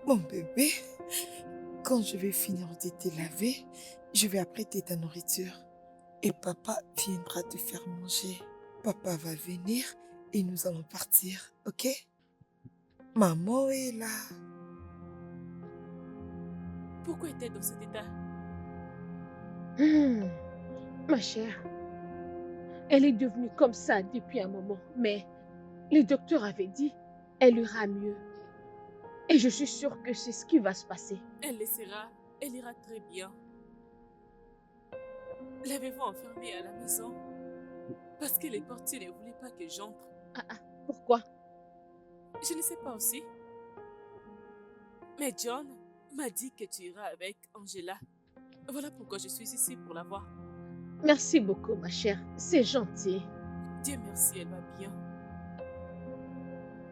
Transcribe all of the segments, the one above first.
Mon bébé, quand je vais finir de te laver, je vais apprêter ta nourriture. Et papa viendra te faire manger. Papa va venir et nous allons partir, ok? Maman est là. Pourquoi est-elle dans cet état? Hmm, ma chère, elle est devenue comme ça depuis un moment, mais les docteurs avaient dit elle ira mieux. Et je suis sûre que c'est ce qui va se passer. Elle laissera, elle ira très bien. L'avez-vous enfermée à la maison? Parce que les portiers ne voulaient pas que j'entre. Pourquoi? Je ne sais pas aussi. Mais John m'a dit que tu iras avec Angela. Voilà pourquoi je suis ici pour la voir. Merci beaucoup, ma chère. C'est gentil. Dieu merci, elle va bien.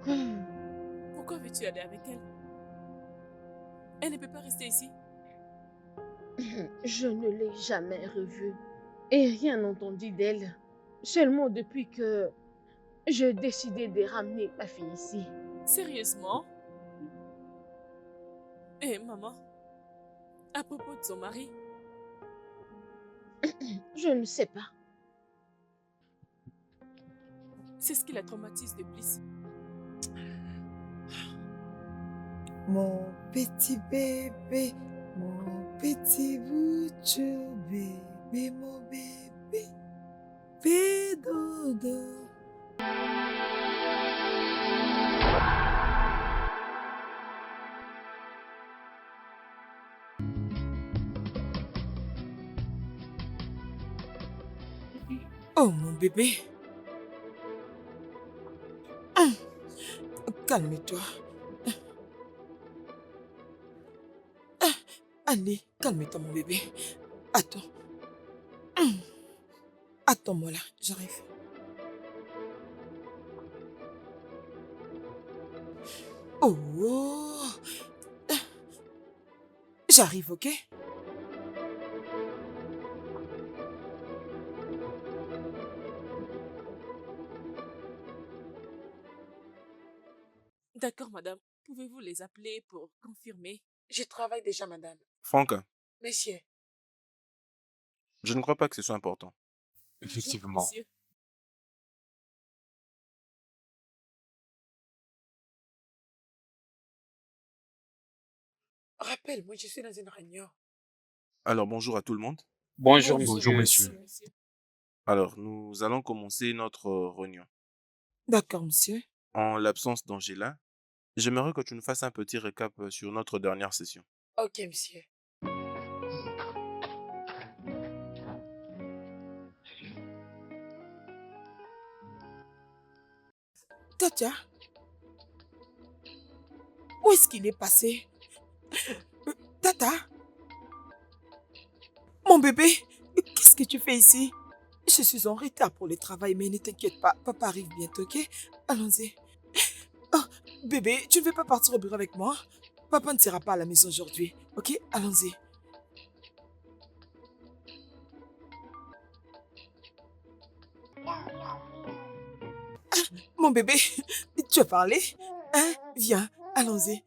Hmm, Pourquoi veux-tu aller avec elle? Elle ne peut pas rester ici. Je ne l'ai jamais revue et rien entendu d'elle. Seulement depuis que j'ai décidé de ramener ma fille ici. Sérieusement? Eh, maman, à propos de son mari, Je ne sais pas. c'est ce qui la traumatise le plus. Mon petit bébé, mon petit bout de bébé, mon bébé, pédodo. Oh mon bébé. Calme-toi. Allez, calme-toi mon bébé. Attends. Attends-moi là, j'arrive. Oh, oh. J'arrive, ok? D'accord, madame. Pouvez-vous les appeler pour confirmer? Je travaille déjà, madame. Franca, Monsieur. je ne crois pas que ce soit important. Bonjour, Effectivement. monsieur. Rappelle-moi, je suis dans une réunion. Alors, bonjour à tout le monde. Bonjour, Bonjour, monsieur. monsieur. Alors, nous allons commencer notre réunion. D'accord, monsieur. En l'absence d'Angela, j'aimerais que tu nous fasses un petit récap sur notre dernière session. Ok, monsieur. Tata, où est-ce qu'il est passé? Tata? Mon bébé, qu'est-ce que tu fais ici? Je suis en retard pour le travail, mais ne t'inquiète pas, papa arrive bientôt, ok? Allons-y. Oh, bébé, tu ne veux pas partir au bureau avec moi? Papa ne sera pas à la maison aujourd'hui, ok? Allons-y. Mon bébé, tu as parlé? Hein? Viens, allons-y.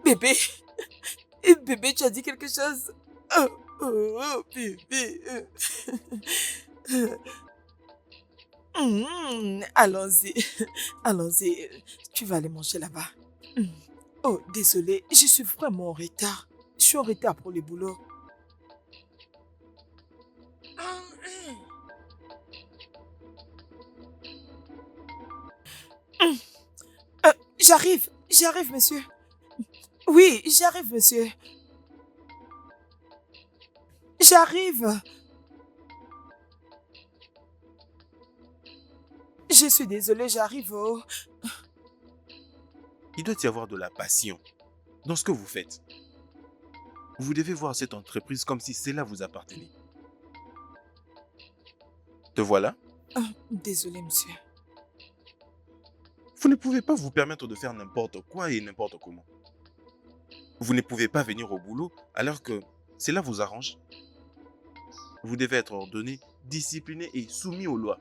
Bébé, bébé, tu as dit quelque chose? Oh, oh, oh, bébé. Allons-y, allons-y. Tu vas aller manger là-bas. Oh, désolé, je suis vraiment en retard. Je suis en retard pour le boulot. J'arrive, monsieur. Oui, j'arrive, monsieur. J'arrive. Je suis désolée, j'arrive. Oh. Il doit y avoir de la passion dans ce que vous faites. Vous devez voir cette entreprise comme si cela vous appartenait. Te voilà? Désolé, monsieur. Vous ne pouvez pas vous permettre de faire n'importe quoi et n'importe comment. Vous ne pouvez pas venir au boulot alors que cela vous arrange. Vous devez être ordonné, discipliné et soumis aux lois.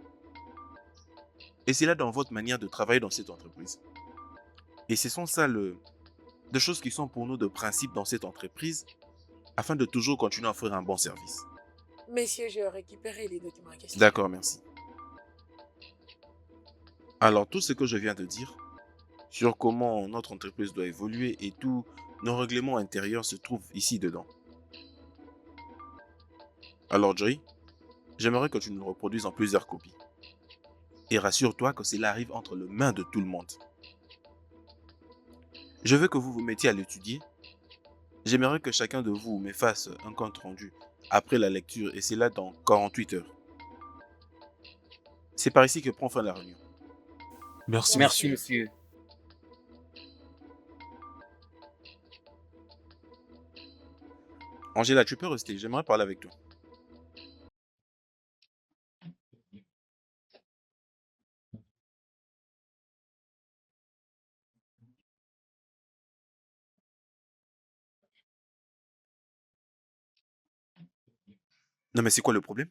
Et c'est là dans votre manière de travailler dans cette entreprise. Et ce sont ça des choses qui sont pour nous de principe dans cette entreprise afin de toujours continuer à offrir un bon service. Messieurs, je récupéré les documents en question. D'accord, merci. Alors, tout ce que je viens de dire sur comment notre entreprise doit évoluer et tous nos règlements intérieurs se trouvent ici dedans. Alors, Joy, j'aimerais que tu nous le reproduises en plusieurs copies. Et rassure-toi que cela arrive entre les mains de tout le monde. Je veux que vous vous mettiez à l'étudier. J'aimerais que chacun de vous me fasse un compte rendu après la lecture et c'est là dans 48 heures. C'est par ici que prend fin la réunion. Merci. Merci, monsieur. Angela, tu peux rester, j'aimerais parler avec toi. Non mais c'est quoi le problème?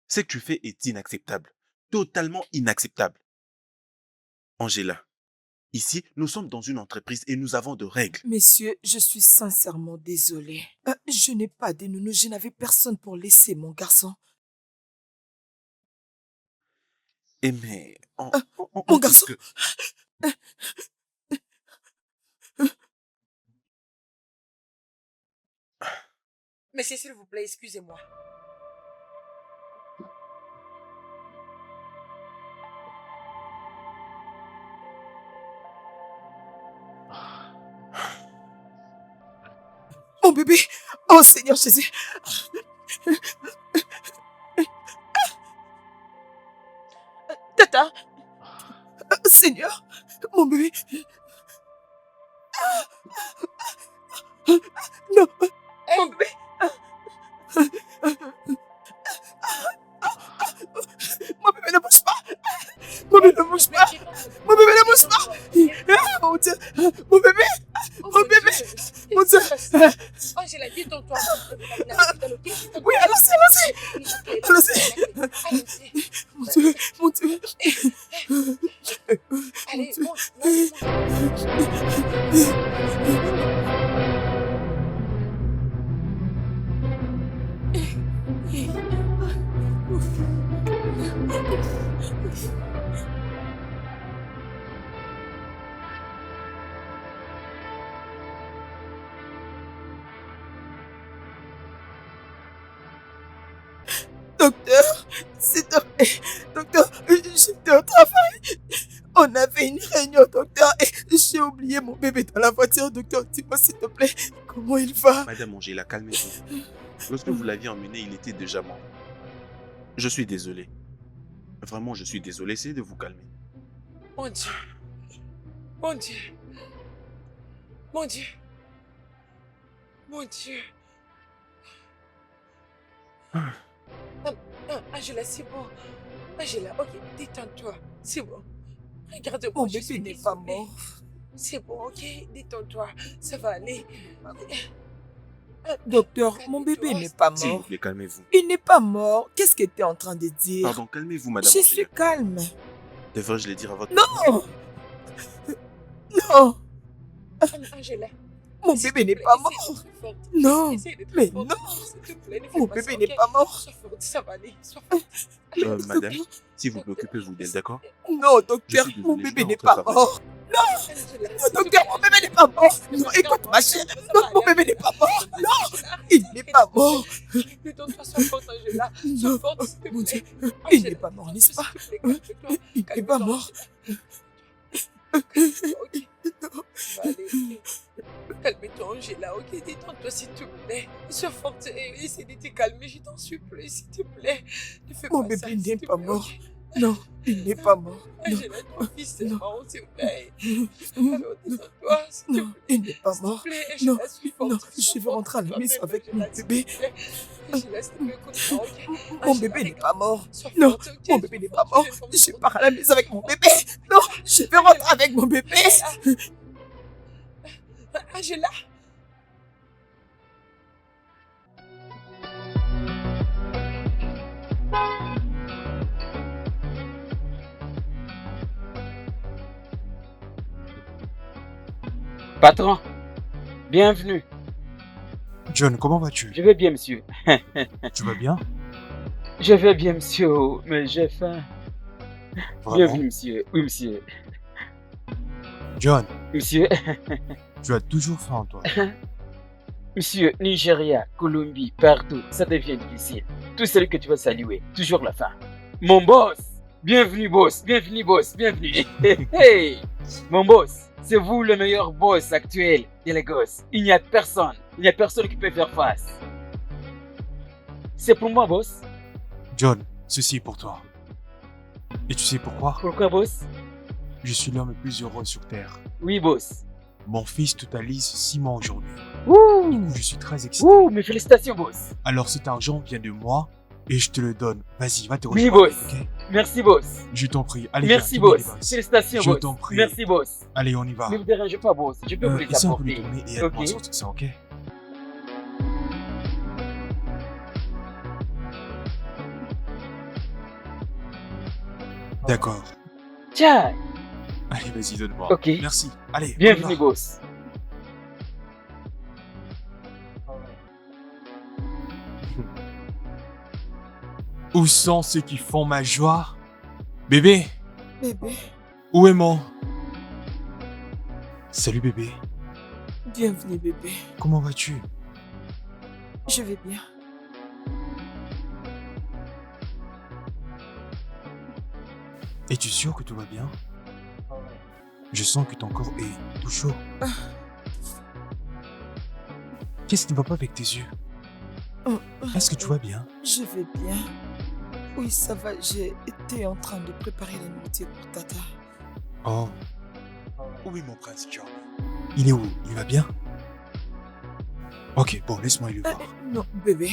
Ce que tu fais est inacceptable. Totalement inacceptable. Angela, ici, nous sommes dans une entreprise et nous avons de règles. Messieurs, je suis sincèrement désolée. Je n'ai pas de nounou, je n'avais personne pour laisser mon garçon. Et mais... Mon garçon Monsieur, s'il vous plaît, excusez-moi. Mon bébé! Oh Seigneur Jésus! Tata! Seigneur! Mon bébé! Non! Mon bébé! Mon bébé ne bouge pas! Mon bébé ne bouge pas! Mon bébé ne bouge pas! Ah, mon Dieu! Mon bébé! Mon bébé! Mon Dieu! Angela, détends-toi. Oui, allons-y, allons-y! Allons-y! Mon Dieu! Mon Dieu! Allez, Mon monte, Dieu. Docteur, s'il te plaît, docteur, j'étais au travail. On avait une réunion, docteur, et j'ai oublié mon bébé dans la voiture, docteur. Dis-moi, s'il te plaît, comment il va? Madame Angela, calmez-vous. Lorsque vous l'aviez emmené, il était déjà mort. Je suis désolé. Vraiment, je suis désolé. Essayez de vous calmer. Mon Dieu. Mon Dieu. Mon Dieu. Mon Dieu. Angela, c'est bon. Angela, ok, détends-toi. C'est bon. Regarde-moi. Mon je suis bébé n'est pas désolée. mort. C'est bon, ok, détends-toi. Ça va aller. Docteur, mon bébé n'est pas S'il vous mort. plaît, calmez-vous. Il n'est pas mort. Qu'est-ce que tu es en train de dire? Pardon, calmez-vous, madame Je Angela. suis calme. Devrais-je le dire à votre... Non! Non! Angela. Mon s'il bébé te n'est plaît, pas essaie mort. d'être forte. Non! Essaie d'être Mais forte. non! S'il te plaît, ne fais Mon pas bébé ça, n'est ok? pas mort. Sois forte, ça va aller. Sois forte. madame, si vous préoccupez, vous d'elle, d'accord? Non, docteur, Je suis mon désolé, je bébé dois n'est rentrer pas travailler. mort. Angela, Non, docteur, mon bébé n'est pas mort. Non, écoute ma chérie. Non, mon bébé n'est pas mort. Non, il n'est pas mort. Donne-toi, sois forte, Angela. Sois Non, forte, s'il te mon plaît. Dieu, il Angela, n'est pas mort, n'est-ce pas? s'il te plaît, calme-toi. Il n'est pas mort. Ok, ça va aller. Calme-toi, Angela, ok? Détends-toi, s'il te plaît. Sois forte et essaie de te calmer, je t'en supplie, s'il te plaît. Ne fais Mon pas ça, bébé s'il n'est te pas plaît, mort. ok? Non, il n'est pas mort. Non, Angela, ton fils est non. mort, s'il te plaît. Alors, détends-toi, s'il te non, plaît. il n'est pas S'il te mort. plaît, Non, Angela, suis forte. non, sois je vais forte, rentrer à la toi-même, maison avec Angela, mon s'il te bébé. plaît. Angela, s'il te plaît, écoute-moi, ok? Mon Angela, bébé n'est regarde. pas mort. Sois Non, forte, ok? mon bébé n'est pas Sois mort. forte, Je pars à la maison avec mon bébé. Non, je vais rentrer avec mon bébé. Angela. Patron, bienvenue. John, comment vas-tu? Je vais bien, monsieur. Tu vas bien? Je vais bien, monsieur, mais j'ai faim. Vraiment? Bienvenue, monsieur. Oui, monsieur. John, Monsieur, tu as toujours faim, toi. monsieur, Nigeria, Colombie, partout, ça devient difficile. Tout celui que tu vas saluer, toujours la faim. Mon boss, bienvenue, boss. Bienvenue, boss. Bienvenue. Hey, mon boss, c'est vous le meilleur boss actuel de Lagos. Il n'y a personne qui peut faire face. C'est pour moi, boss. John, ceci est pour toi. Et tu sais pourquoi? Pourquoi, boss? Je suis l'homme le plus heureux sur Terre. Oui, boss. Mon fils totalise 6 mois aujourd'hui. Ouh, Du coup, je suis très excité. ouh, mes félicitations, boss. Alors cet argent vient de moi et je te le donne. Vas-y, va te Oui, rejoindre, boss. ok? Merci, boss. Je t'en prie. Allez, Merci, viens, boss. donne-moi les bases. Félicitations, Je boss. t'en prie. Merci, boss. Allez, on y va. Ne vous dérangez pas, boss. Je peux vous les Essaie un peu de apporter. tourner et aide-moi à Ok. sortir ça, ok? D'accord. Tiens, Allez, vas-y, donne-moi. Ok. Merci. Allez, on y bienvenue, va. boss. Où sont ceux qui font ma joie? Bébé, Bébé, où est mon... Salut bébé, bienvenue bébé. comment vas-tu? Je vais bien. Es-tu sûr que tout va bien? Je sens que ton corps est tout chaud. Qu'est-ce qui ne va pas avec tes yeux? Oh, Est-ce que tu vas bien? Je vais bien. Oui, ça va. J'ai été en train de préparer la nourriture pour Tata. Oh. Où est mon prince John? Il est où? Il va bien? Ok, bon, laisse-moi aller le voir. Non, bébé.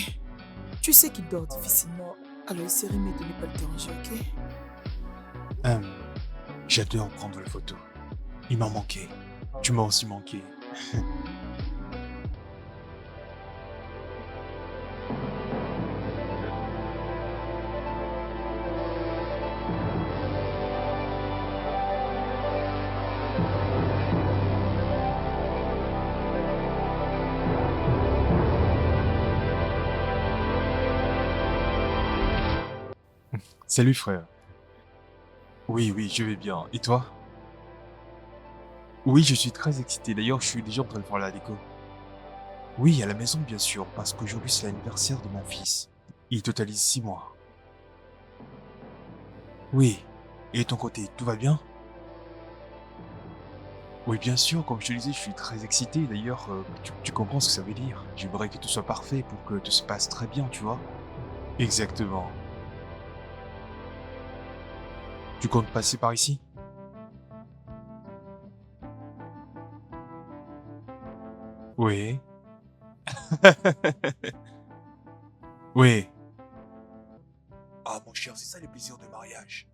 Tu sais qu'il dort difficilement. Alors, il serait mieux de ne pas le déranger, ok? J'adore prendre les photos. Il m'a manqué. Tu m'as aussi manqué. Salut frère. Oui, je vais bien. Et toi? Oui, je suis très excité. D'ailleurs, je suis déjà en train de faire la déco. Oui, à la maison, bien sûr, parce qu'aujourd'hui, c'est l'anniversaire de mon fils. Il totalise 6 mois. Oui. Et de ton côté, tout va bien? Oui, bien sûr, comme je te disais, je suis très excité. D'ailleurs, tu comprends ce que ça veut dire. J'aimerais que tout soit parfait pour que tout se passe très bien, tu vois? Exactement. Tu comptes passer par ici? Oui. Oui. Ah, mon cher, c'est ça le plaisir de mariage.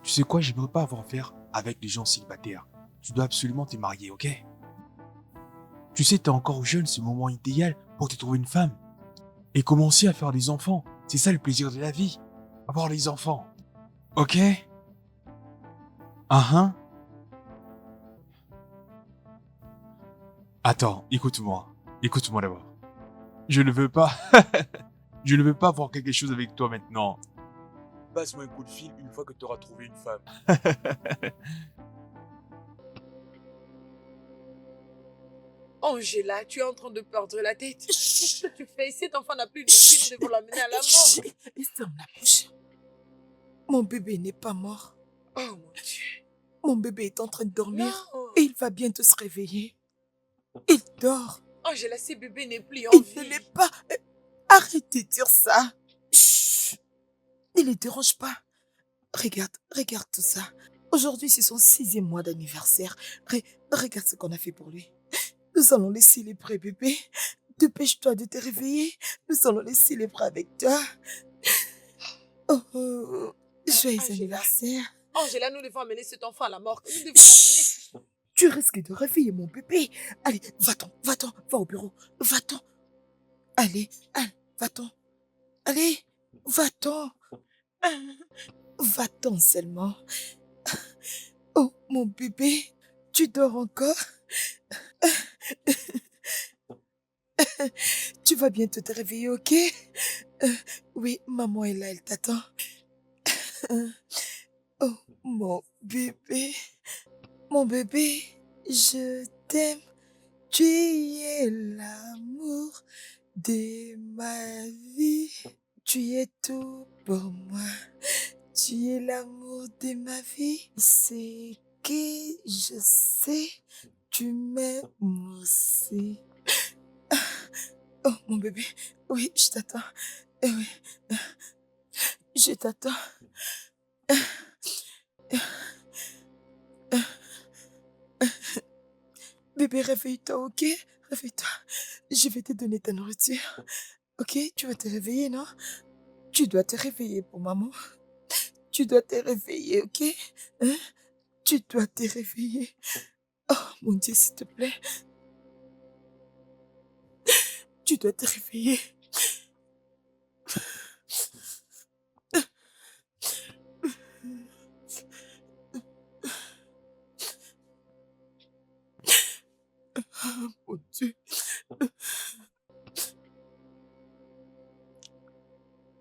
Tu sais quoi, j'aimerais pas avoir affaire avec des gens célibataires. Tu dois absolument te marier, ok? Tu sais, t'es encore jeune, c'est le moment idéal pour te trouver une femme. Et commencer à faire des enfants. C'est ça le plaisir de la vie. Avoir des enfants. Ok? Ah, Attends, écoute-moi. Écoute-moi d'abord. Je ne veux pas... Je ne veux pas avoir quelque chose avec toi maintenant. Passe-moi un coup de fil une fois que tu auras trouvé une femme. Angela, tu es en train de perdre la tête. Qu'est-ce que tu fais? Cet enfant n'a plus de vie, nous devons l'amener à la mort. Et ferme la bouche. Mon bébé n'est pas mort. Oh mon Dieu. Mon bébé est en train de dormir Non. et il va bientôt se réveiller. Il dort. Angela, ce bébé n'est plus en Il vie. ne l'est pas. Arrête de dire ça. Chut. Ne les dérange pas. Regarde tout ça. Aujourd'hui, c'est son 6e mois d'anniversaire. Regarde ce qu'on a fait pour lui. Nous allons les célébrer, bébé. Dépêche-toi de te réveiller. Nous allons les célébrer avec toi. Oh, joyeux Angela. anniversaire. Angela, nous devons amener cet enfant à la mort. Nous devons l'amener. Tu risques de réveiller mon bébé. Allez, va-t'en, va au bureau. Va-t'en. Allez, va-t'en. Allez, va-t'en. Va-t'en seulement. Oh, mon bébé. Tu dors encore? Tu vas bientôt te réveiller, ok? Oui, maman est là, elle t'attend. Oh, mon bébé, je t'aime. Tu es l'amour de ma vie. Tu es tout pour moi. Tu es l'amour de ma vie. C'est que je sais, tu m'aimes aussi. Oh, mon bébé, oui, je t'attends. Oui, je t'attends. Bébé, réveille-toi, ok? Réveille-toi. Je vais te donner ta nourriture. Ok? Tu vas te réveiller, non? Tu dois te réveiller pour maman. Tu dois te réveiller, ok? Hein? Tu dois te réveiller. Oh, mon Dieu, s'il te plaît. Tu dois te réveiller. Oh, mon Dieu.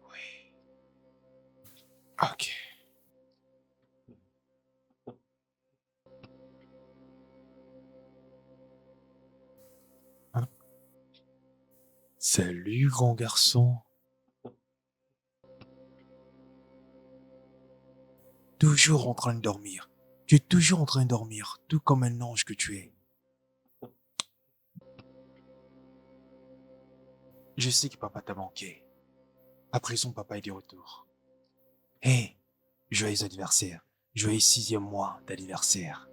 Oui. Ok. Hein? Salut, grand garçon. Toujours en train de dormir. Tu es toujours en train de dormir, tout comme un ange que tu es. Je sais que papa t'a manqué. À présent, papa est de retour. Hé, joyeux anniversaire. Joyeux 6e mois d'anniversaire.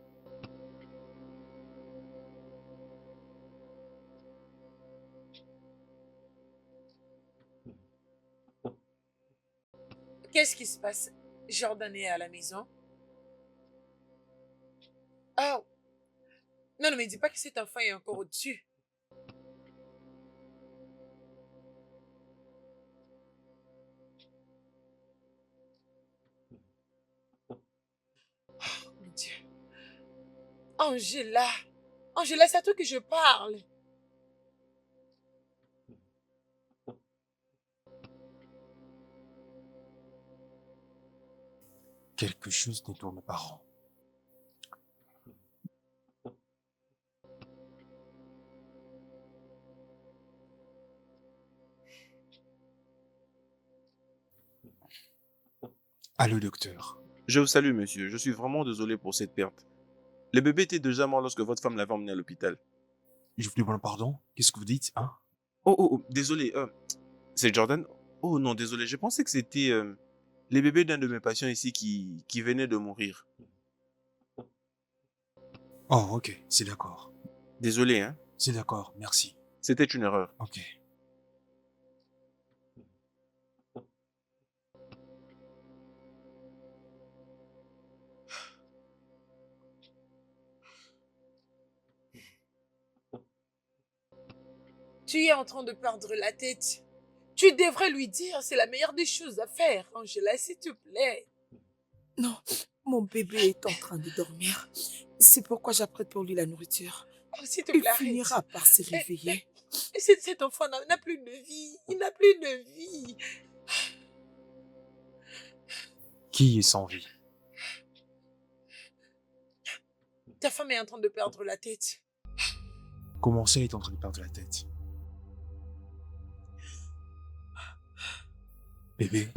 Qu'est-ce qui se passe? Jordan est à la maison? Oh, non, ne me dis pas que cet enfant est encore au-dessus. Oh, mon Dieu. Angela. Angela, c'est à toi que je parle. Quelque chose ne tourne pas rond. Allô, docteur. Je vous salue, monsieur. Je suis vraiment désolé pour cette perte. Le bébé était déjà mort lorsque votre femme l'avait emmené à l'hôpital. Je vous demande pardon. Qu'est-ce que vous dites, hein? Oh, désolé. C'est Jordan? Oh non, désolé. Je pensais que c'était les bébés d'un de mes patients ici qui venait de mourir. Oh, ok, c'est d'accord. Désolé, hein. C'est d'accord, merci. C'était une erreur. Ok. Tu es en train de perdre la tête. Tu devrais lui dire, c'est la meilleure des choses à faire. Angela, s'il te plaît. Non, mon bébé est en train de dormir. C'est pourquoi j'apprête pour lui la nourriture. Oh, s'il te Il plaît, arrête. finira par se réveiller. Cet enfant n'a plus de vie. Il n'a plus de vie. Qui est sans vie? Ta femme est en train de perdre la tête. Comment ça, il est en train de perdre la tête? Bébé?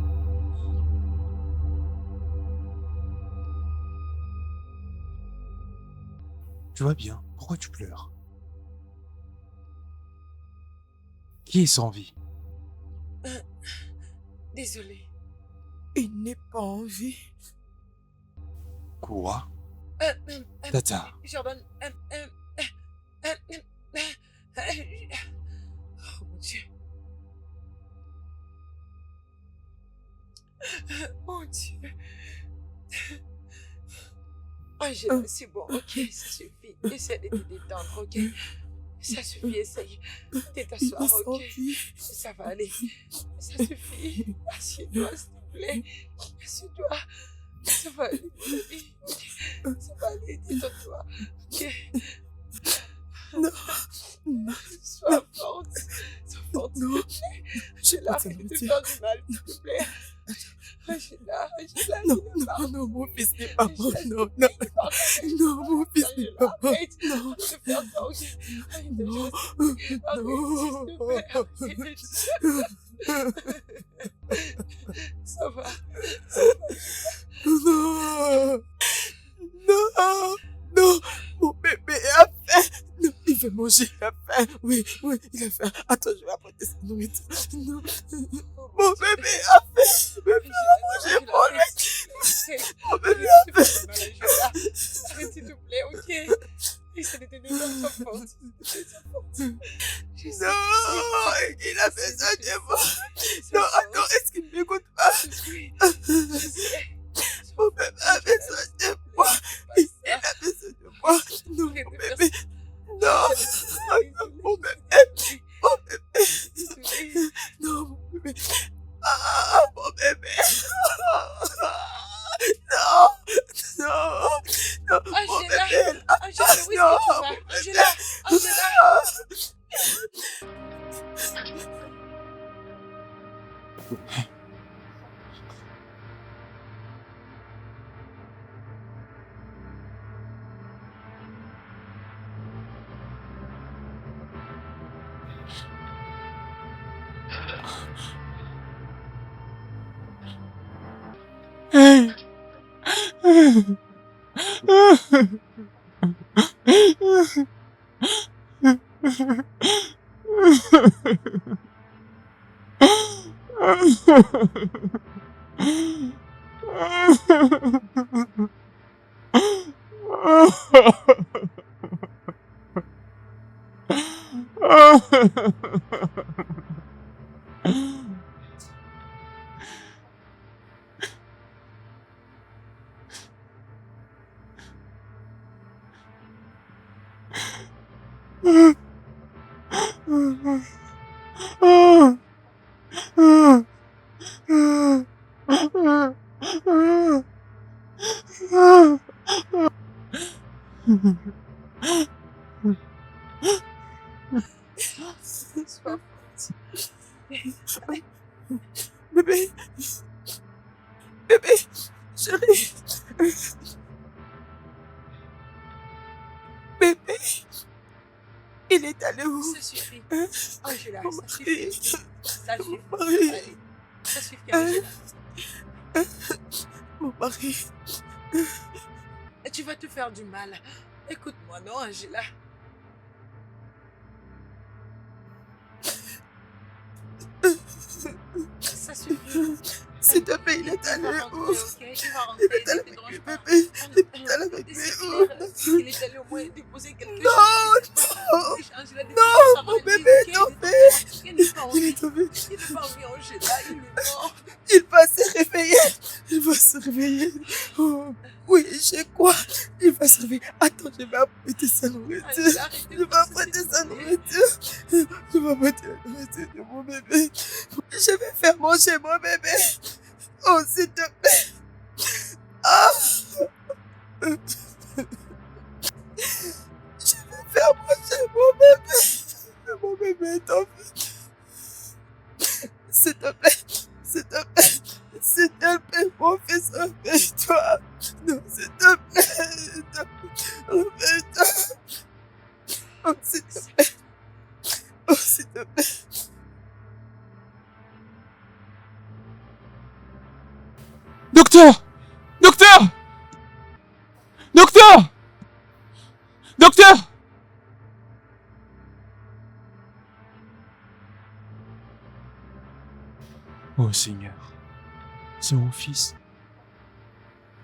Tu vas bien? Pourquoi tu pleures? Qui est sans vie? Désolée. Il n'est pas en vie. Quoi? Tata. Jordan. Oh mon Dieu. Mon Dieu. Angela, c'est bon, ok, ça suffit. Essaie de te détendre, ok? Ça suffit, essaye de t'asseoir, ok? Ça va aller. Ça suffit. Assieds-toi, s'il te plaît. Assieds-toi. Ça va aller, mon ami. Ça va aller, détends-toi. ok? Non, non, Sois forte. Sois forte. non. Je Angela, peux arrête de te te faire du mal, s'il te plaît. Angela, Non, il ne parle non, mon fils n'est pas mort. Angela, Non, non, il ne parle pas. non, mon fils n'est Angela, pas mort. arrête. Non, Arrête de faire ça, ok? Arrête de non, jouer. Arrête, s'il te plaît. Arrête. Ça va. non, non, non, mon bébé a faim. Non, il veut manger, il a faim. Oui, oui, il a faim. Attends, je vais apporter sa nourriture. Non, mon bébé a faim. Mon bébé a mangé pour lui. Mon bébé a faim. Arrête, s'il te plaît, ok? Essaie de te détendre, sois forte. Sois forte. Non, il a besoin de moi. Non, attends, est-ce qu'il ne m'écoute pas? Mon bébé a besoin de moi. Il a besoin de moi. Non, mon bébé. Non, mon bébé. Mon bébé. Non, mon bébé. Ah, mon bébé. Non, non, non, mon Angela, bébé. Angela, où est-ce que tu Non, vas? mon bébé. Angela, Angela. Sois forte. Bébé. Bébé. Chérie. Bébé. Il est allé où? Ça suffit. Hein? Angela, Mon ça mari. suffit. Ça suffit. Mon mari. Allez, ça suffit, Angela. Mon mari. Et tu vas te faire du mal. Écoute-moi, non, Angela? Ça suffit. S'il te plaît, il est Il allé va où? rentrer, ok? Il va rentrer. Il est allé Ne te avec lui, dérange pas. bébé. Il est allé avec lui. C'est où? clair. Il est allé au moins déposer quelque Non, chose. non. Angela, Non, mon bébé est tombé. Il n'est pas en Il vie. est tombé. Il n'est pas en vie, Angela. Il est mort. Il va se réveiller. Il va se réveiller. Oh, oui, j'ai quoi? Il va se réveiller. Attends, je vais apporter sa nourriture. Angela, arrête de Je vais faire ça, apporter s'il te sa plaît. nourriture. Je vais apporter la nourriture de mon bébé. Je vais faire manger mon bébé. Oh, s'il te plaît. Ah. Je vais faire manger mon bébé. Mon bébé est en vie. S'il te plaît. S'il te plaît. S'il te plaît, mon fils, réveille-toi. Non, s'il te plaît. Réveille-toi. Oh, s'il te plaît. Oh, s'il te plaît. Docteur! Docteur! Docteur! Docteur! Oh Seigneur, c'est mon fils.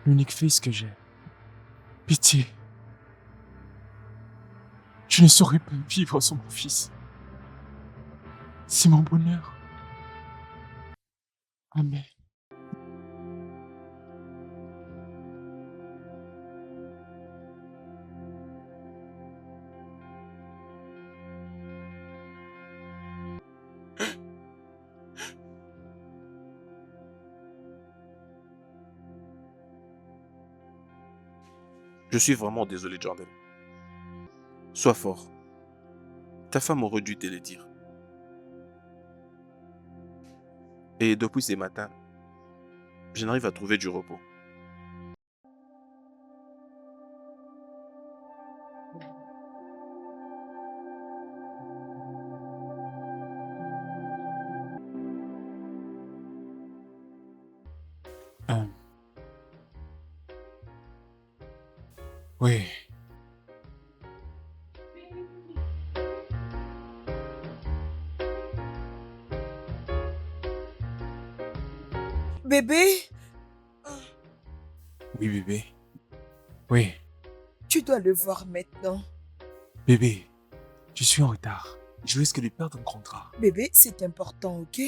L'unique fils que j'ai. Pitié. Je ne saurais pas vivre sans mon fils. C'est mon bonheur. Amen. Je suis vraiment désolé, Jordan. Sois fort. Ta femme aurait dû te le dire. Et depuis ce matin, je n'arrive à trouver du repos. Hum, Oui, Bébé, oui, bébé. Oui, tu dois le voir maintenant. bébé, je suis en retard. Je risque de perdre un contrat. Bébé, c'est important, ok?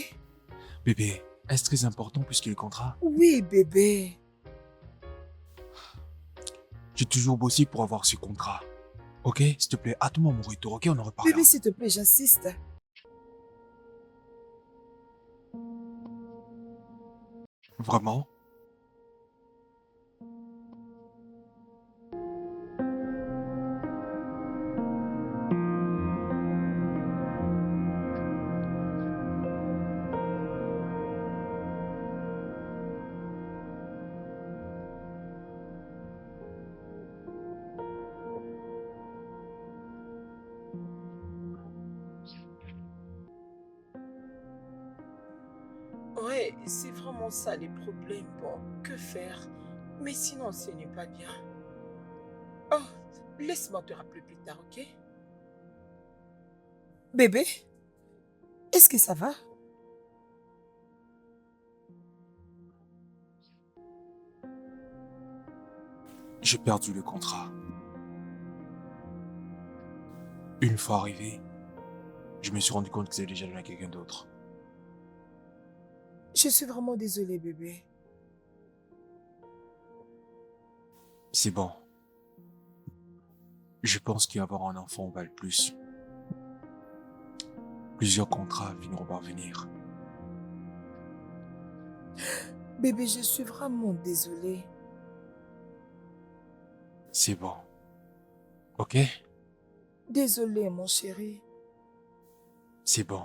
Bébé, est-ce très important plus que le contrat? Oui, bébé. J'ai toujours bossé pour avoir ce contrat. Ok? S'il te plaît, attends-moi mon retour, ok? On en reparlera. Bébé, s'il te plaît, j'insiste. Vraiment? Ouais, c'est vraiment ça les problèmes. Bon, que faire? Mais sinon, ce n'est pas bien. Oh, laisse-moi te rappeler plus tard, ok? Bébé, est-ce que ça va? J'ai perdu le contrat. Une fois arrivé, je me suis rendu compte que c'était déjà donné à quelqu'un d'autre. Je suis vraiment désolée, bébé. C'est bon. Je pense qu'avoir un enfant va le plus. Plusieurs contrats finiront par venir. Bébé, je suis vraiment désolée. C'est bon. Ok? Désolée, mon chéri. C'est bon.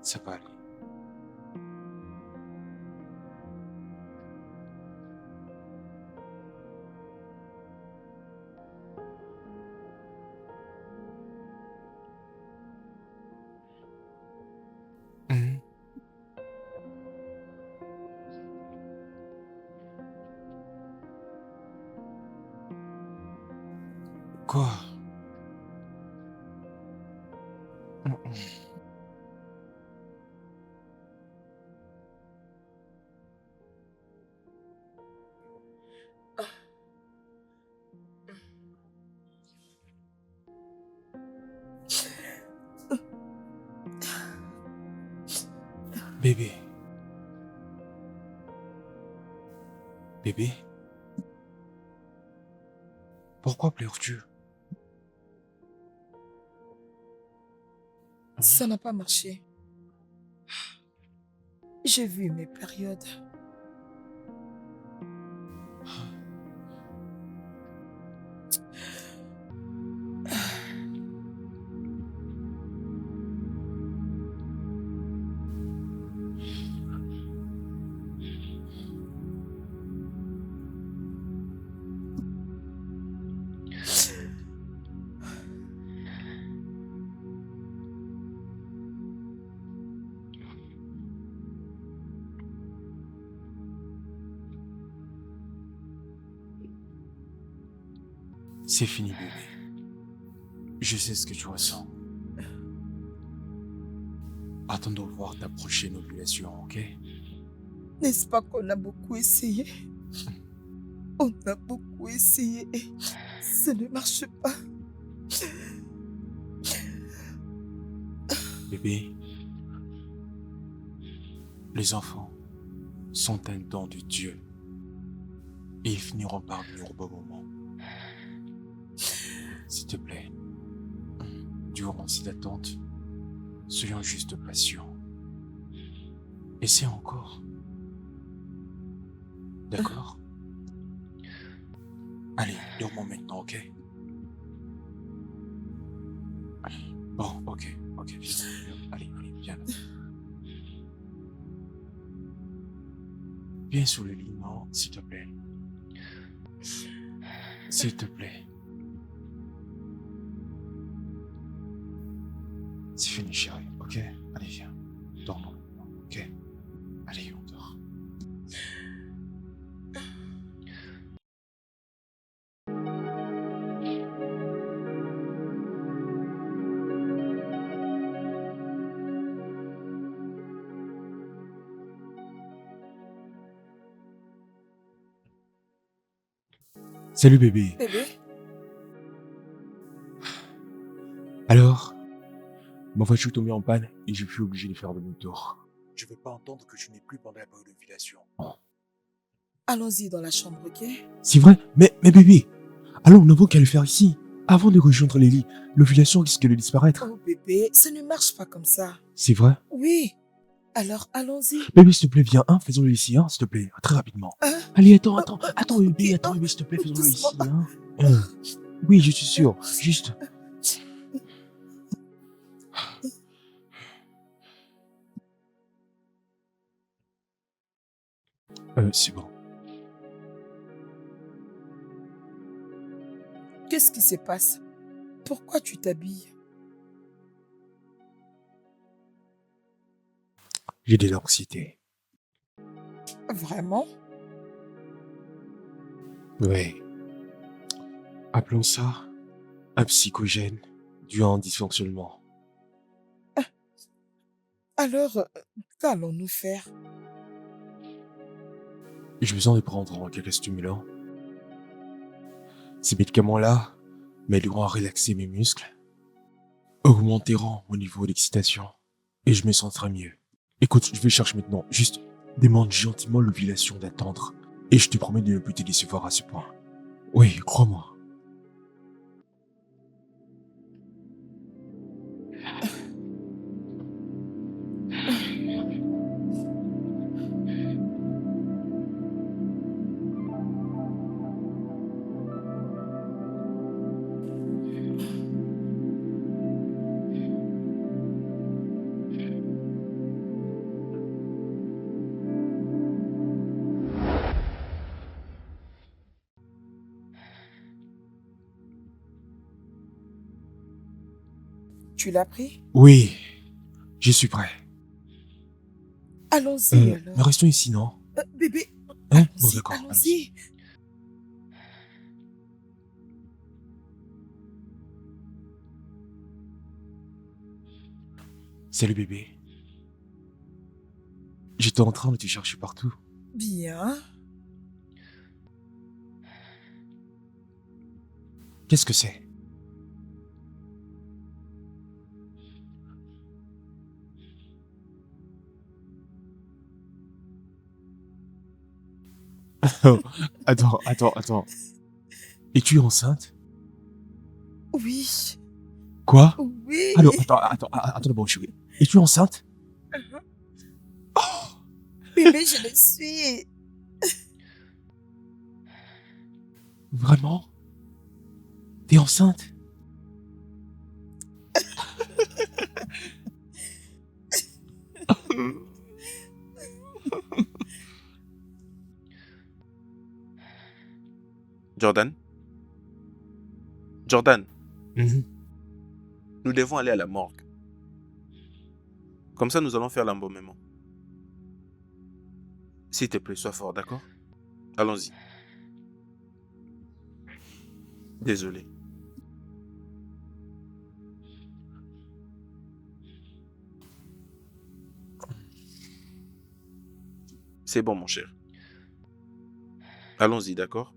Ça va aller. Mhm. Quoi? Mhm. Bébé. Bébé? Pourquoi pleures-tu? Ça n'a pas marché. J'ai vu mes périodes. C'est fini, bébé. Je sais ce que tu ressens. Attends de voir ta prochaine ovulation, ok? N'est-ce pas qu'on a beaucoup essayé? On a beaucoup essayé et ça ne marche pas. Bébé, les enfants sont un don de Dieu. Et ils finiront par venir au bon moment. S'il te plaît, durant cette attente, soyons juste patients. Essaie encore. D'accord? Allez, dormons maintenant, ok? Bon, ok, viens. Allez, viens là. Viens sur le lit, non, s'il te plaît. S'il te plaît. C'est fini, chérie, ok? Allez, viens. Dormons, ok? Allez, on dort. Salut bébé. Bébé, Alors, ma voiture est tombée en panne et je suis obligé de faire demi-tour. Je vais pas entendre que tu n'es plus pendant la période d'ovulation. allons-y dans la chambre, ok? C'est vrai, mais bébé, alors nous n'avons qu'à le faire ici. Avant de rejoindre les lits, l'ovulation risque de disparaître. Oh bébé, ça ne marche pas comme ça. C'est vrai? Oui, alors allons-y. Bébé, s'il te plaît, viens, hein, faisons-le ici, hein, s'il te plaît, très rapidement. Hein? Allez, attends, ok, bébé, hein, s'il te plaît, faisons-le ici, doucement. hein. Hein. Oui, je suis sûr, juste. C'est bon. Qu'est-ce qui se passe? Pourquoi tu t'habilles? J'ai de l'anxiété. Vraiment? Oui. Appelons ça un psychogène dû à un dysfonctionnement. Alors, qu'allons-nous faire? J'ai besoin de prendre quelques stimulants. Ces médicaments-là m'aideront à relaxer mes muscles, augmenteront mon niveau d'excitation et je me sentirai mieux. Écoute, je vais chercher maintenant. Juste demande gentiment l'ovulation d'attendre et je te promets de ne plus te décevoir à ce point. Oui, crois-moi. Tu l'as pris? Oui, je suis prêt. Allons-y alors. Mais restons ici, non? Bébé, Hein? Bon, allons-y, d'accord, allons-y. Salut bébé. J'étais en train de te chercher partout. Bien. Qu'est-ce que c'est? Oh, attends. Es-tu enceinte? Oui, Quoi? oui. Alors, attends d'abord, chérie. Es-tu enceinte? Bébé, je le suis. Vraiment? T'es enceinte? Jordan? Jordan, Mhm. nous devons aller à la morgue. Comme ça, nous allons faire l'embaumement. S'il te plaît, sois fort, d'accord? Allons-y. Désolé. C'est bon, mon cher. Allons-y, d'accord?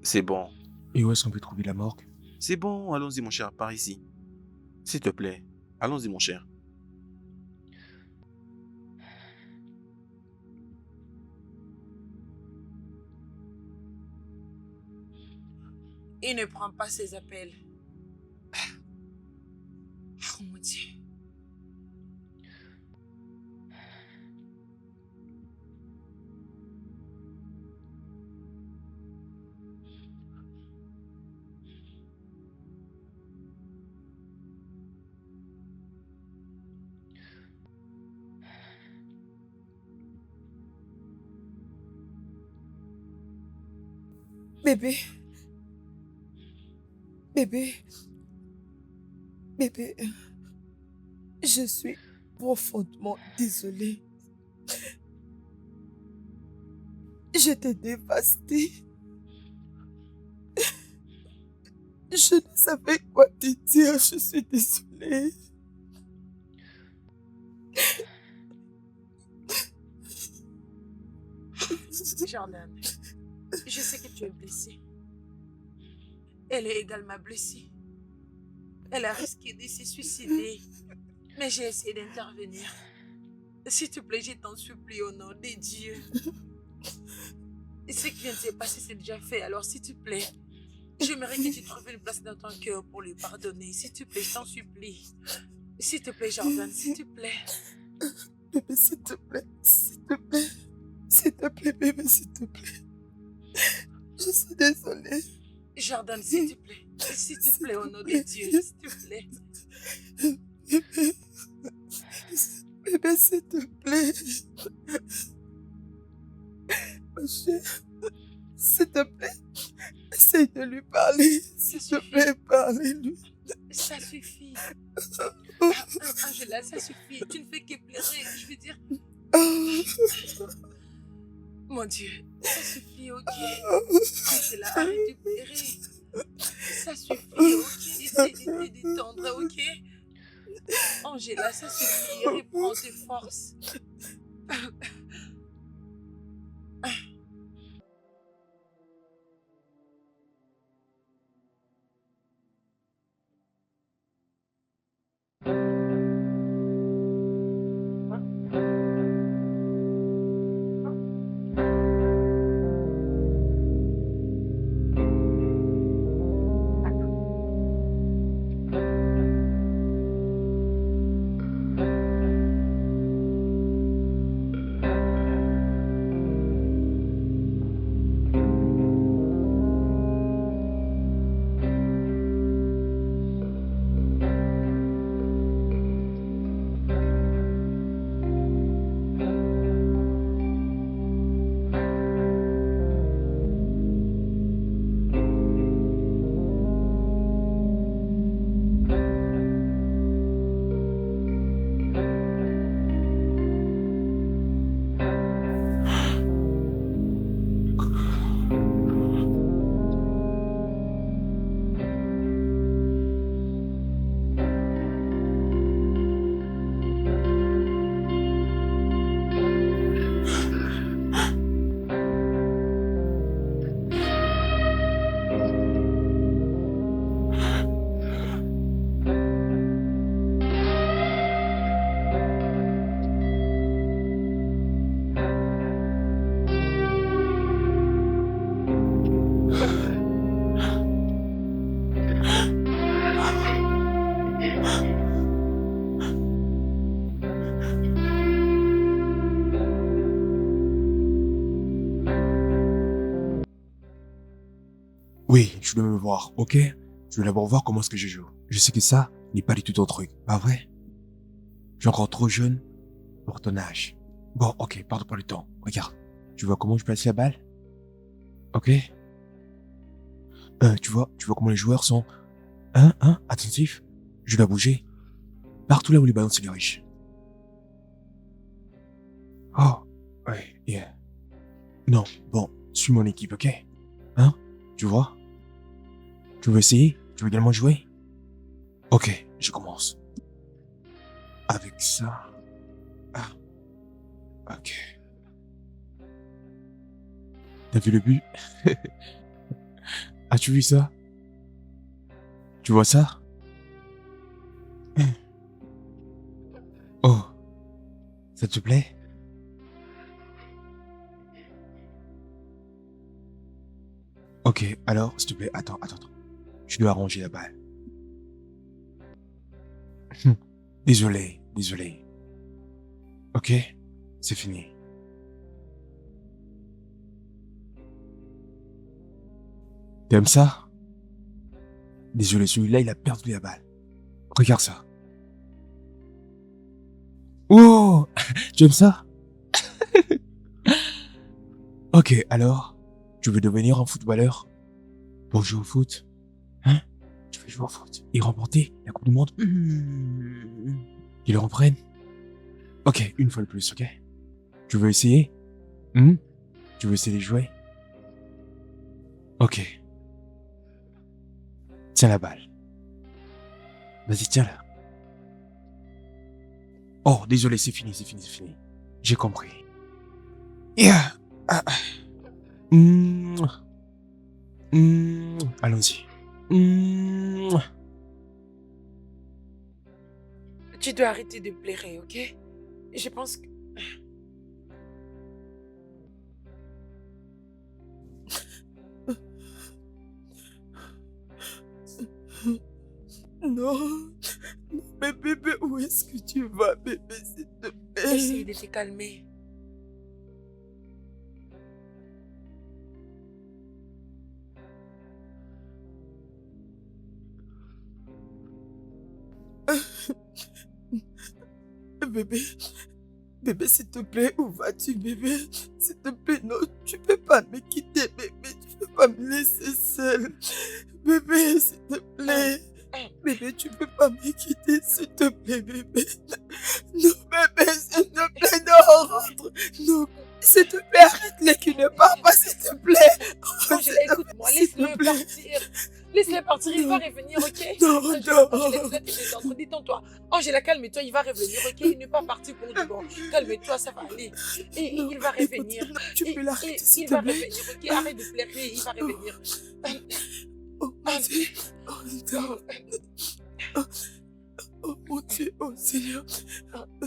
C'est bon. Et où est-ce qu'on peut trouver la morgue? C'est bon, allons-y, mon cher, par ici. S'il te plaît, allons-y, mon cher. Il ne prend pas ses appels. Oh mon Dieu. Bébé, bébé, bébé, je suis profondément désolée. J'étais dévastée. Je ne savais quoi te dire, je suis désolée. Jordan, je sais que tu es blessée. Elle est également blessée. Elle a risqué de se suicider. Mais j'ai essayé d'intervenir. S'il te plaît, je t'en supplie au nom de Dieu. Ce qui vient de se passer, c'est déjà fait. Alors, s'il te plaît, j'aimerais que tu trouves une place dans ton cœur pour lui pardonner. S'il te plaît, je t'en supplie. S'il te plaît, Jordan, s'il te plaît. Bébé, s'il te plaît, s'il te plaît. S'il te plaît, bébé, s'il te plaît. Je suis désolée. Jordan, s'il te plaît. S'il te plaît, au nom de Dieu, s'il te plaît. Bébé, bébé, s'il te plaît. Ma chère, s'il te plaît, essaye de lui parler. S'il te plaît, parlez-lui. Ça suffit. Angela, ça suffit. Tu ne fais que pleurer. Je veux dire... Mon Dieu, ça suffit, ok? Angela, arrête de pleurer. Ça suffit, ok? Essaye de te détendre, ok? Angela, ça suffit. Reprends tes forces. Oui, je dois me voir, ok? Je veux d'abord voir comment est-ce que je joue. Je sais que ça n'est pas du tout ton truc, pas vrai? Je suis encore trop jeune pour ton âge. Bon, ok, pardon pas le temps. Regarde, tu vois comment je place la balle? Ok? Tu vois comment les joueurs sont... attentifs? Je dois bouger. Partout là où les ballons se dirigent. Oh, ouais, yeah. Non, bon, suis mon équipe, ok? Tu vois? Tu veux essayer? Tu veux également jouer? Ok, je commence. Avec ça... Ah, ok. T'as vu le but? As-tu vu ça? Tu vois ça? Oh, ça te plaît? Ok, alors, s'il te plaît, attends. Je dois arranger la balle. Désolé. Ok, c'est fini. T'aimes ça? Désolé, celui-là, il a perdu la balle. Regarde ça. Oh, tu aimes ça? Ok, alors, tu veux devenir un footballeur? pour jouer au foot. Hein? Tu veux jouer au foot et remporter la Coupe du Monde? Qu'ils le reprennent? Ok, une fois de plus, ok? Tu veux essayer? Tu veux essayer de jouer? Ok. Tiens la balle. Vas-y, tiens-la. Oh, désolé, c'est fini. J'ai compris. Yeah. Allons-y. Tu dois arrêter de pleurer, ok? Je pense que... Non. Mais bébé, où est-ce que tu vas, bébé, s'il te plaît? Essaye de te calmer. Bébé, s'il te plaît, où vas-tu, bébé? S'il te plaît, non, tu peux pas me quitter, bébé, tu peux pas me laisser seule. Bébé, s'il te plaît. Bébé, tu peux pas me quitter, s'il te plaît, bébé. Non, bébé, s'il te plaît, non, rentre. Non, s'il te plaît, arrête-les qui ne partent pas, s'il te plaît. Angela, écoute-moi, laisse-le partir. Laisse-le partir, il va revenir, ok? Non, Angela, tu dois te détendre, détends-toi. Angela, calme-toi, il va revenir, ok? Il n'est pas parti pour du bon. Calme-toi, ça va aller. Et il va revenir. Écoute, non, tu peux l'arrêter, s'il Il te va plaît. revenir, ok? Arrête de pleurer, il va revenir. Oh mon Dieu, oh non. Oh mon Dieu, oh Seigneur.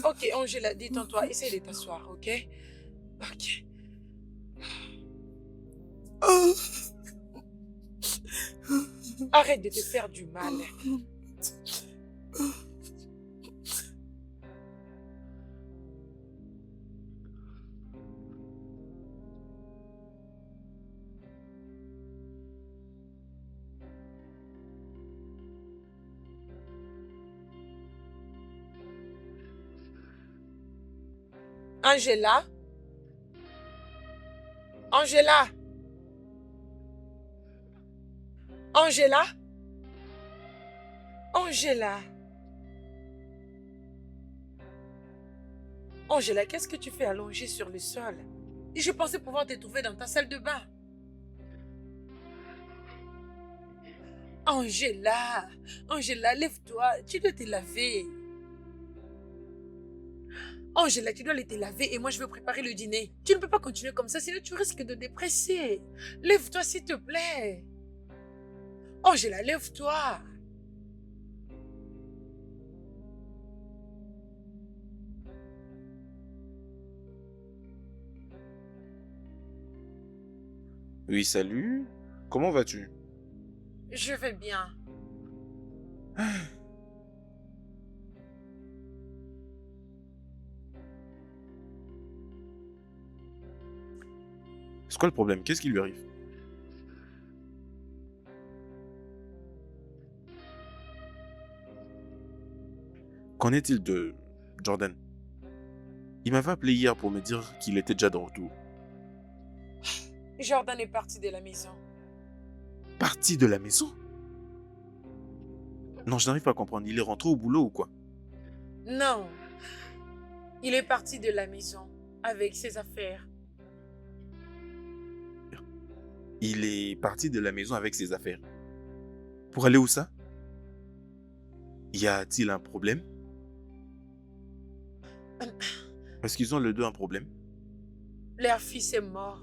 Ok, Angela, détends-toi, essaye de t'asseoir, ok? Ok. Oh. Arrête de te faire du mal. Angela? Angela? Angela? Angela? Angela, qu'est-ce que tu fais allongée sur le sol? Et je pensais pouvoir te trouver dans ta salle de bain. Angela, Angela, lève-toi, tu dois te laver. Angela, tu dois aller te laver et moi je vais préparer le dîner. Tu ne peux pas continuer comme ça, sinon tu risques de dépresser. Lève-toi s'il te plaît. Angela, lève-toi. Oui, salut. Comment vas-tu? Je vais bien. C'est quoi le problème? Qu'est-ce qui lui arrive? Qu'en est-il de Jordan? Il m'avait appelé hier pour me dire qu'il était déjà de retour. Jordan est parti de la maison. Parti de la maison? Non, je n'arrive pas à comprendre. Il est rentré au boulot ou quoi? Non. Il est parti de la maison avec ses affaires. Il est parti de la maison avec ses affaires. Pour aller où ça? Y a-t-il un problème? Est-ce qu'ils ont les deux un problème? Leur fils est mort.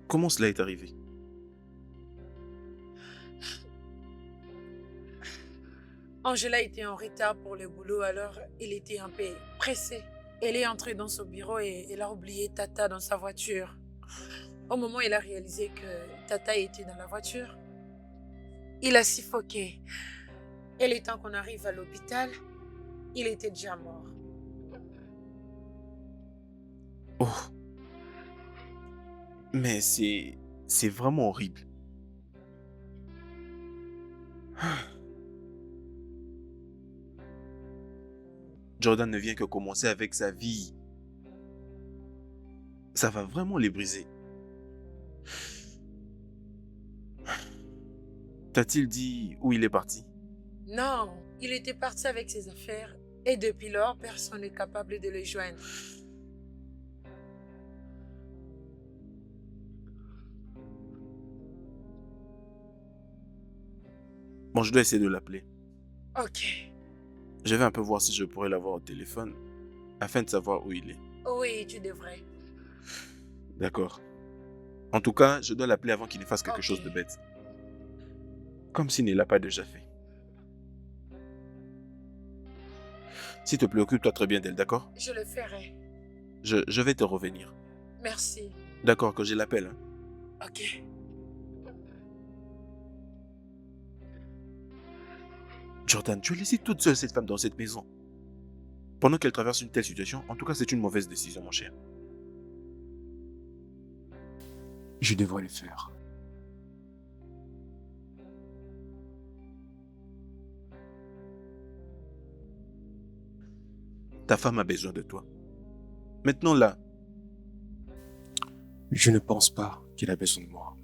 Comment cela est arrivé? Angela était en retard pour le boulot, alors il était un peu pressé. Elle est entrée dans son bureau et elle a oublié Tata dans sa voiture. Au moment où il a réalisé que Tata était dans la voiture, il a suffoqué. Et le temps qu'on arrive à l'hôpital, il était déjà mort. Oh. Mais c'est vraiment horrible. Jordan ne vient que commencer avec sa vie. Ça va vraiment les briser. T'a-t-il dit où il est parti? Non, il était parti avec ses affaires et depuis lors, personne n'est capable de le joindre. Bon, je dois essayer de l'appeler. Ok. Je vais un peu voir si je pourrais l'avoir au téléphone afin de savoir où il est. Oui, tu devrais. D'accord. En tout cas, je dois l'appeler avant qu'il ne fasse quelque Ok. chose de bête. Comme s'il ne l'a pas déjà fait. S'il te plaît, occupe-toi très bien d'elle, d'accord? Je le ferai. Je vais te revenir. Merci. D'accord, que je l'appelle. Hein. Ok. Jordan, tu as laissé toute seule cette femme dans cette maison. Pendant qu'elle traverse une telle situation, en tout cas, c'est une mauvaise décision, mon cher. Je devrais le faire. Ta femme a besoin de toi. Maintenant, là, Je ne pense pas qu'elle a besoin de moi.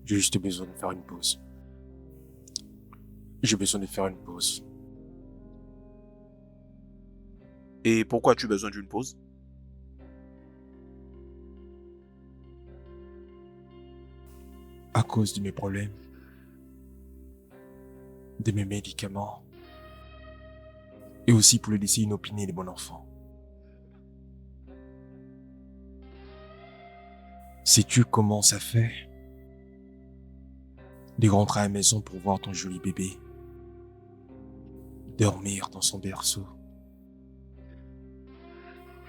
J'ai juste besoin de faire une pause. J'ai besoin de faire une pause. et pourquoi as-tu besoin d'une pause? À cause de mes problèmes, de mes médicaments, et aussi pour lui laisser inopiner de bon enfant. Sais-tu comment ça fait de rentrer à la maison pour voir ton joli bébé dormir dans son berceau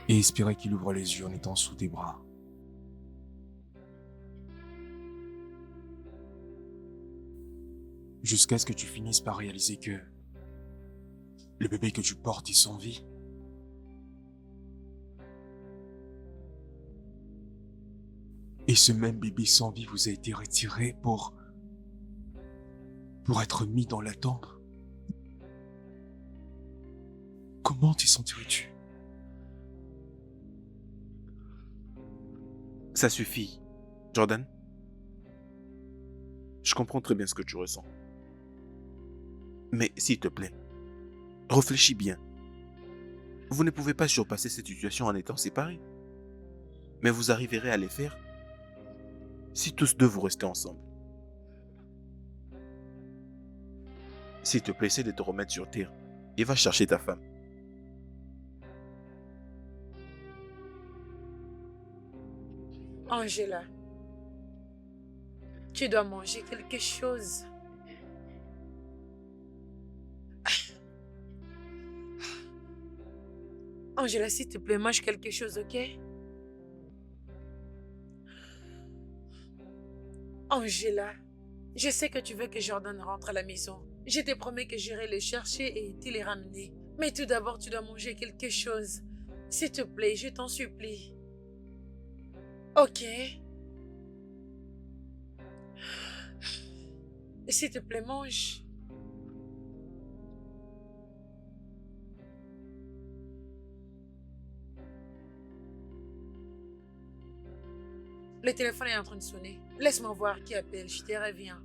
et espérer qu'il ouvre les yeux en étant sous tes bras? Jusqu'à ce que tu finisses par réaliser que le bébé que tu portes est sans vie. Et ce même bébé sans vie vous a été retiré pour être mis dans la tombe. Comment t'y sentirais-tu? Ça suffit, Jordan. Je comprends très bien ce que tu ressens. Mais s'il te plaît, réfléchis bien. Vous ne pouvez pas surpasser cette situation en étant séparés. Mais vous arriverez à les faire si tous deux vous restez ensemble. S'il te plaît, essaie de te remettre sur terre et va chercher ta femme. Angela, tu dois manger quelque chose. Angela, s'il te plaît, mange quelque chose, ok? Angela, je sais que tu veux que Jordan rentre à la maison. Je te promets que j'irai le chercher et te les ramener. Mais tout d'abord, tu dois manger quelque chose. S'il te plaît, je t'en supplie. Ok? S'il te plaît, mange. Le téléphone est en train de sonner. Laisse-moi voir qui appelle, je te reviens.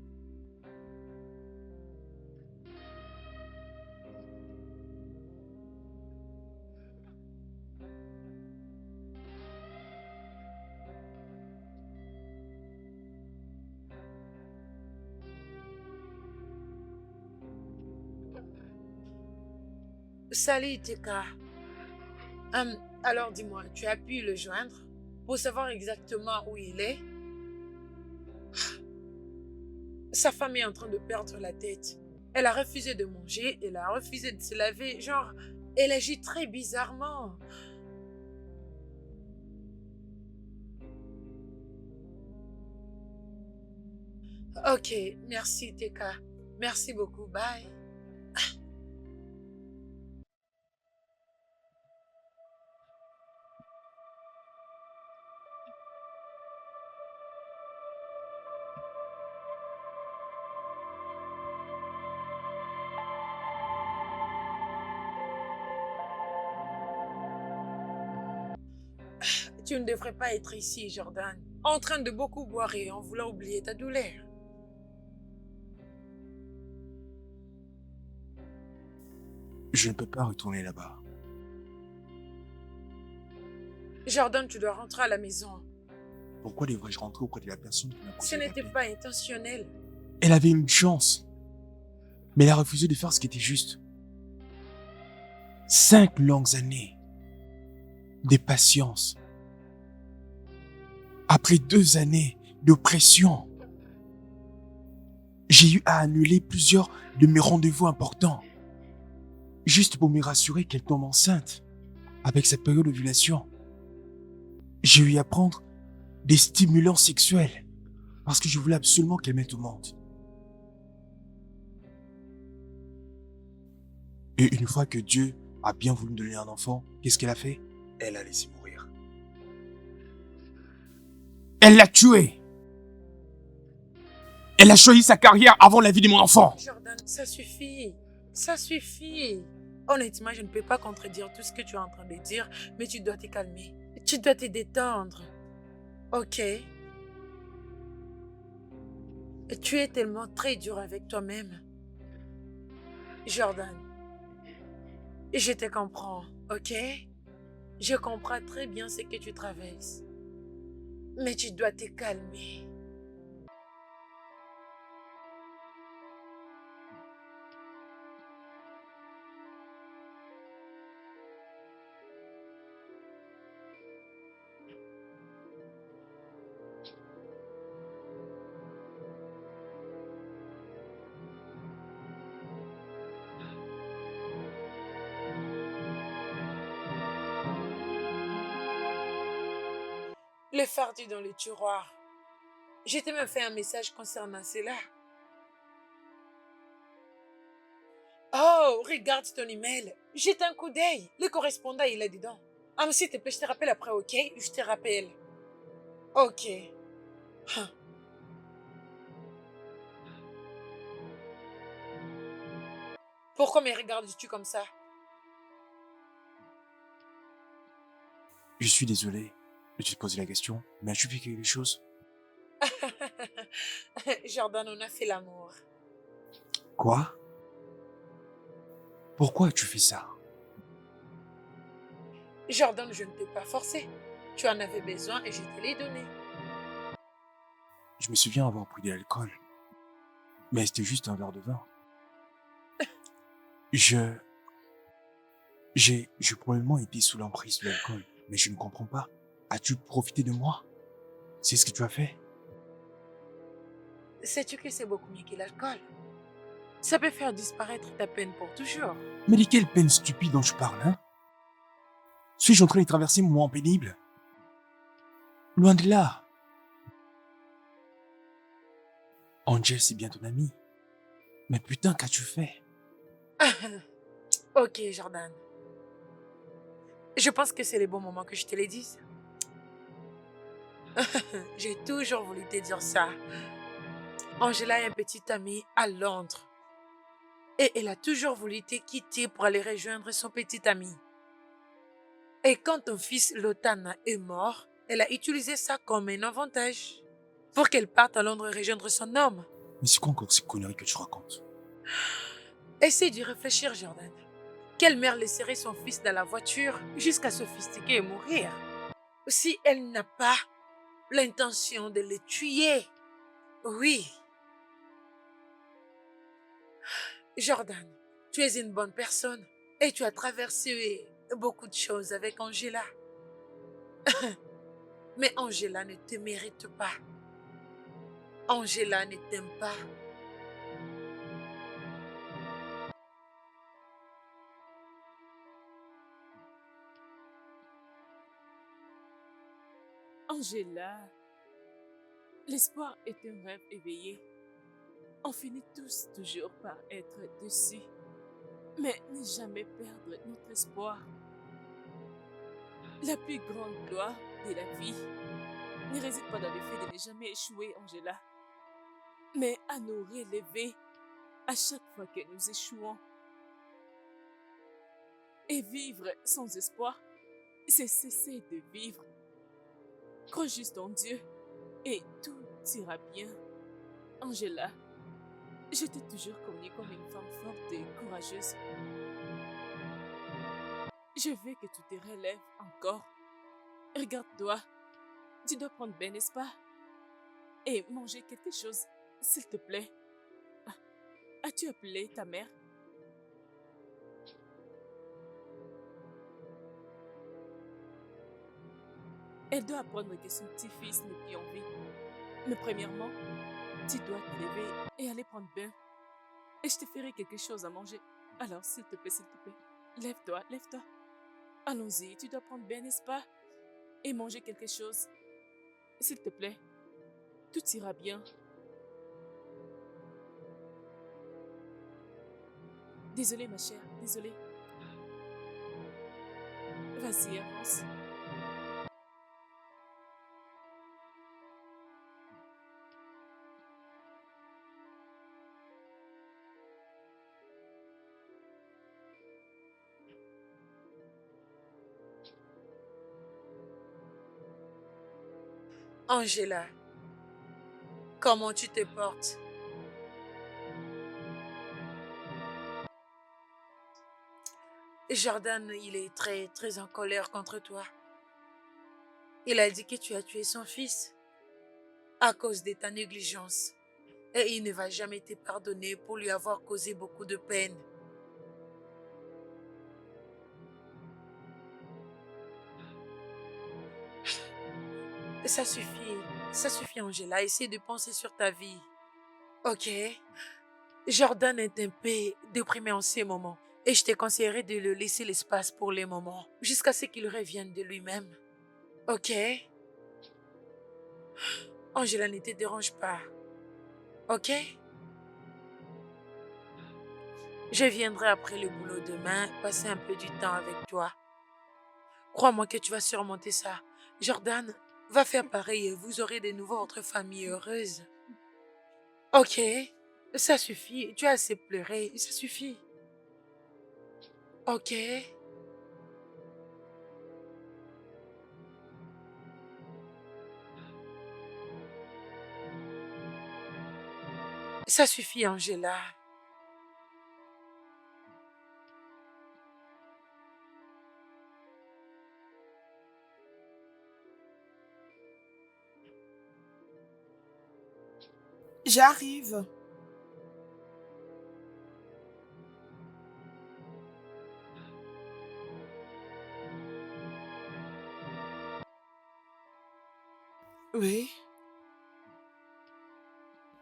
Salut, Teka. Alors dis-moi, tu as pu le joindre pour savoir exactement où il est? Sa femme est en train de perdre la tête. Elle a refusé de manger, elle a refusé de se laver. Genre, elle agit très bizarrement. Ok, merci, Teka. Merci beaucoup, bye. Tu ne devrais pas être ici, Jordan, en train de beaucoup boire et en voulant oublier ta douleur. Je ne peux pas retourner là-bas. Jordan, tu dois rentrer à la maison. Pourquoi devrais-je rentrer auprès de la personne qui m'a causé Ce la n'était peine? pas intentionnel. Elle avait une chance. Mais elle a refusé de faire ce qui était juste. 5 longues années de patience. Après 2 années d'oppression, j'ai eu à annuler plusieurs de mes rendez-vous importants. Juste pour me rassurer qu'elle tombe enceinte avec sa période d'ovulation. J'ai eu à prendre des stimulants sexuels parce que je voulais absolument qu'elle mette au monde. Et une fois que Dieu a bien voulu me donner un enfant, qu'est-ce qu'elle a fait? Elle a laissé mourir. Elle l'a tué. Elle a choisi sa carrière avant la vie de mon enfant. Jordan, ça suffit. Ça suffit. Honnêtement, je ne peux pas contredire tout ce que tu es en train de dire, mais tu dois te calmer. Tu dois te détendre. Ok? Tu es tellement très dur avec toi-même. Jordan, je te comprends, ok? Je comprends très bien ce que tu traverses. Mais tu dois te calmer. Le fardeau dans le tiroir. Je t'ai même fait un message concernant cela. Oh, regarde ton email. Jette un coup d'œil. Le correspondant, il est dedans. Ah, mais s'il te plaît, je te rappelle après, ok? Je te rappelle. Ok. Hein. Pourquoi me regardes-tu comme ça? Je suis désolé de te poser la question, mais as-tu vécu quelque chose? Jordan, on a fait l'amour. Quoi? Pourquoi as-tu fait ça? Jordan, je ne t'ai pas forcé. Tu en avais besoin et je te l'ai donné. Je me souviens avoir pris de l'alcool, mais c'était juste un verre de vin. J'ai probablement été sous l'emprise de l'alcool, mais je ne comprends pas. As-tu profité de moi? C'est ce que tu as fait? Sais-tu que c'est beaucoup mieux que l'alcool? Ça peut faire disparaître ta peine pour toujours. Mais de quelle peine stupide dont tu parles, hein? Suis-je en train de traverser mon moment pénible? Loin de là. Angel, c'est bien ton ami. Mais putain, qu'as-tu fait? Ok, Jordan. Je pense que c'est le bon moment que je te le dise. J'ai toujours voulu te dire ça. Angela a un petit ami à Londres. Et elle a toujours voulu te quitter pour aller rejoindre son petit ami. Et quand ton fils Lotana est mort, elle a utilisé ça comme un avantage pour qu'elle parte à Londres rejoindre son homme. Mais c'est quoi encore ces conneries que tu racontes? Essaye d'y réfléchir, Jordan. Quelle mère laisserait son fils dans la voiture jusqu'à sophistiquer et mourir? Si elle n'a pas l'intention de le tuer. Oui. Jordan, tu es une bonne personne et tu as traversé beaucoup de choses avec Angela. Mais Angela ne te mérite pas. Angela ne t'aime pas. Angela, l'espoir est un rêve éveillé. On finit tous toujours par être dessus. Mais ne jamais perdre notre espoir. La plus grande gloire de la vie ne réside pas dans le fait de ne jamais échouer, Angela, mais à nous relever à chaque fois que nous échouons. Et vivre sans espoir, c'est cesser de vivre. Crois juste en Dieu et tout ira bien. Angela, je t'ai toujours connue comme une femme forte et courageuse. Je veux que tu te relèves encore. Regarde-toi. Tu dois prendre bain, n'est-ce pas? Et manger quelque chose, s'il te plaît. Ah, as-tu appelé ta mère? Elle doit apprendre que son petit-fils n'est plus en vie. Mais premièrement, tu dois te lever et aller prendre bain. Et je te ferai quelque chose à manger. Alors, s'il te plaît, lève-toi, lève-toi. Allons-y, tu dois prendre bain, n'est-ce pas? Et manger quelque chose. S'il te plaît, tout ira bien. Désolée, ma chère, désolée. Vas-y, avance. Angela, comment tu te portes? Jordan, il est très en colère contre toi. Il a dit que tu as tué son fils à cause de ta négligence. Et il ne va jamais te pardonner pour lui avoir causé beaucoup de peine. Ça suffit Angela, essaie de penser sur ta vie. Ok? Jordan est un peu déprimé en ces moments. Et je te conseillerais de le laisser l'espace pour les moments, jusqu'à ce qu'il revienne de lui-même. Ok? Angela, ne te dérange pas. Ok? Je viendrai après le boulot demain, passer un peu du temps avec toi. Crois-moi que tu vas surmonter ça. Jordan, va faire pareil et vous aurez de nouveau votre famille heureuse. Ok? Ça suffit. Tu as assez pleuré. Ça suffit. Ok? Ça suffit, Angela. J'arrive. Oui.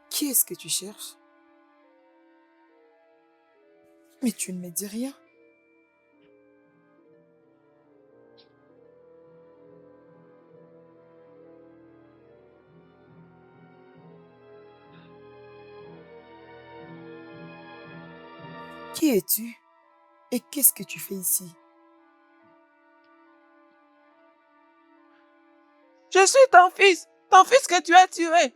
Qui est-ce que tu cherches? Mais tu ne me dis rien. Qui es-tu? Et qu'est-ce que tu fais ici? Je suis ton fils que tu as tué.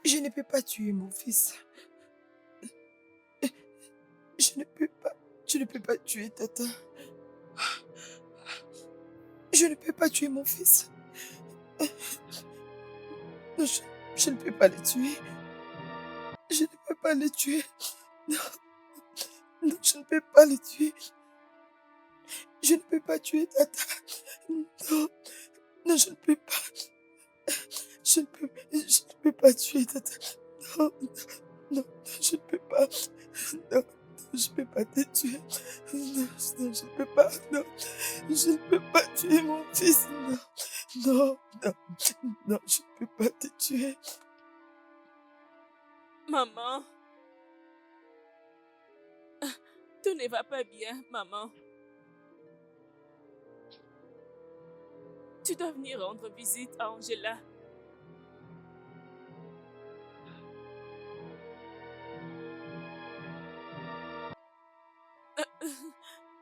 Je ne peux pas tuer mon fils. Je ne peux pas. Je ne peux pas tuer Tata. Je ne peux pas tuer mon fils. Non, je ne peux pas le tuer. Je ne peux pas le tuer. Non, non, je ne peux pas le tuer. Je ne peux pas tuer Tata. Non, non, je ne peux pas. Je ne peux pas tuer Tata. Non, non, non, je ne peux pas. Non, non, je ne peux pas te tuer. Non, non, je ne peux pas. Non, je ne peux pas tuer mon fils. Non, non, non, non, je ne peux pas te tuer. Maman. Tout ne va pas bien, maman. Tu dois venir rendre visite à Angela.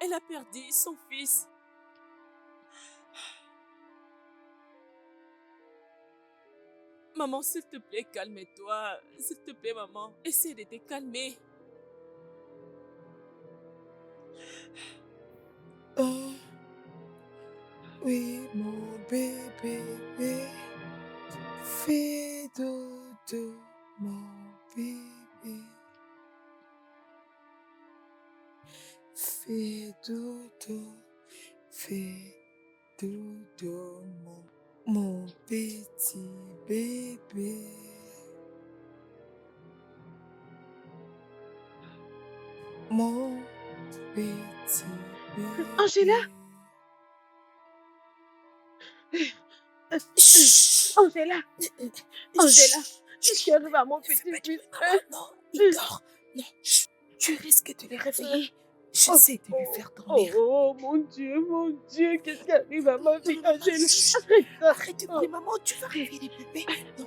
Elle a perdu son fils. Maman, s'il te plaît, calme-toi. S'il te plaît, maman, essaie de te calmer. Oh, oui, mon bébé, fais dodo, mon bébé. Fais dodo, mon petit bébé. Mon petit bébé. Angela? Chut. Angela, Angela, qu'est-ce qui arrive à mon Ne fais petit pas du fils? bruit, maman, non, il dort. Non, chut, tu risques de le réveiller. J'essaie de lui faire dormir. Oh mon Dieu, qu'est-ce qui arrive à ma fille, Angela? Chut, arrête de bruit, maman, tu vas réveiller les bébés. Non,